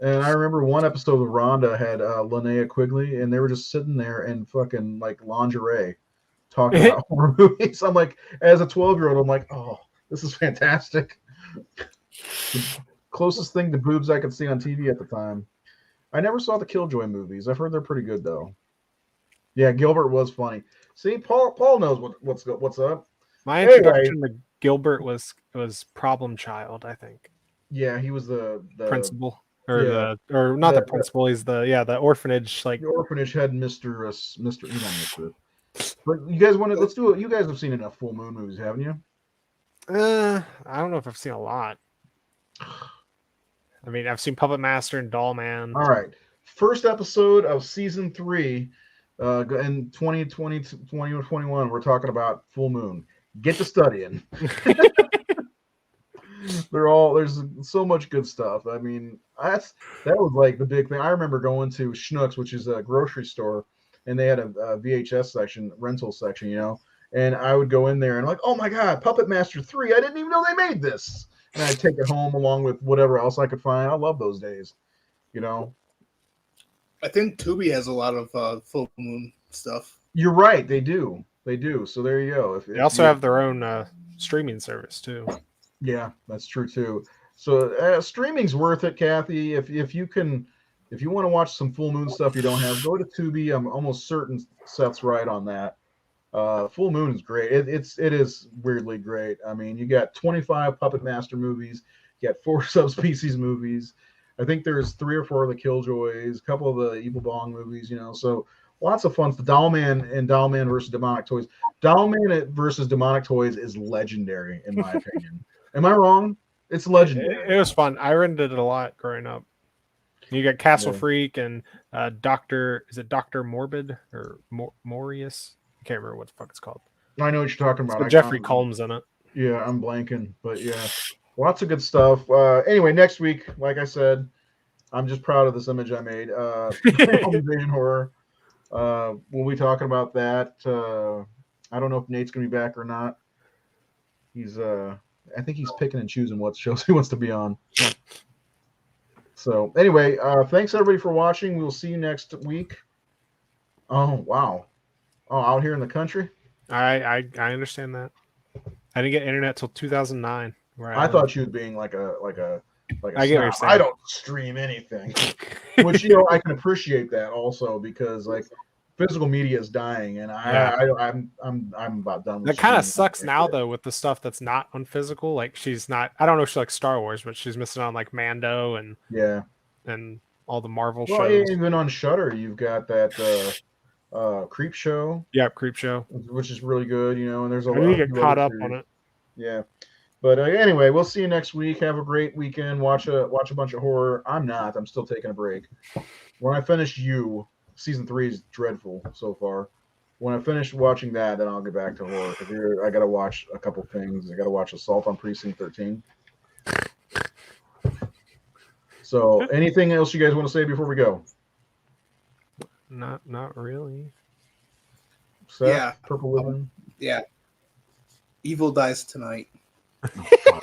And I remember one episode of Rhonda had Linnea Quigley, and they were just sitting there in fucking like lingerie talking about horror movies. I'm like, as a 12-year-old, I'm like, oh, this is fantastic. Closest thing to boobs I could see on TV at the time. I never saw the Killjoy movies. I've heard they're pretty good though. Yeah, Gilbert was funny. See, Paul knows what's up. My introduction to Gilbert was Problem Child, I think. Yeah, he was the principal, or the principal. He's the orphanage, like the orphanage head, Mister. But you guys want to? Let's do it. You guys have seen enough Full Moon movies, haven't you? I don't know if I've seen a lot. I mean, I've seen Puppet Master and Doll Man. All right, first episode of season 3. In 2020, 2021, we're talking about Full Moon. Get to studying. There's so much good stuff. I mean, that was like the big thing. I remember going to Schnucks, which is a grocery store, and they had a VHS section, rental section, and I would go in there and like, oh my God, Puppet Master 3. I didn't even know they made this. And I'd take it home along with whatever else I could find. I love those days, I think Tubi has a lot of Full Moon stuff. You're right. They do. So there you go. They also have their own streaming service too. Yeah, that's true too. So streaming's worth it, Kathy. If you want to watch some Full Moon stuff you don't have, go to Tubi. I'm almost certain Seth's right on that. Full Moon is great. It is weirdly great. I mean, you got 25 Puppet Master movies. You got 4 subspecies movies. I think there's 3 or 4 of the Killjoys, a couple of the Evil Bong movies, so lots of fun. The Doll Man and Doll Man versus Demonic Toys. Doll Man versus Demonic Toys is legendary, in my opinion. Am I wrong? It's legendary. It was fun. I rented it a lot growing up. You got Castle Freak and Dr. Morbid or Morius? I can't remember what the fuck it's called. I know what you're talking about. But Jeffrey Combs in it. Yeah, I'm blanking, but yeah, lots of good stuff. Anyway, next week, like I said, I'm just proud of this image I made. Home Invasion Horror. We'll be talking about that. I don't know if Nate's gonna be back or not. He's I think he's picking and choosing what shows he wants to be on. So anyway, thanks everybody for watching. We'll see you next week. Oh wow. Oh, out here in the country? I understand that. I didn't get internet till 2009. I thought you was being like a I get what you're saying. I don't stream anything. Which I can appreciate that also because like physical media is dying and I'm about done with that. Kind of sucks now though with the stuff that's not on physical. Like she's not, I don't know if she likes Star Wars, but she's missing on like Mando and all the Marvel shows. Even on Shudder you've got that Creep Show. Yeah, Creep Show. Which is really good, and there's a lot you get caught up on it. Yeah. But anyway, we'll see you next week. Have a great weekend. Watch a bunch of horror. I'm not. I'm still taking a break. When I finish season 3 is dreadful so far. When I finish watching that, then I'll get back to horror. Because I got to watch a couple things. I got to watch Assault on Precinct 13. So, anything else you guys want to say before we go? Not really. Seth, Purple Living. Yeah. Evil dies tonight. Oh,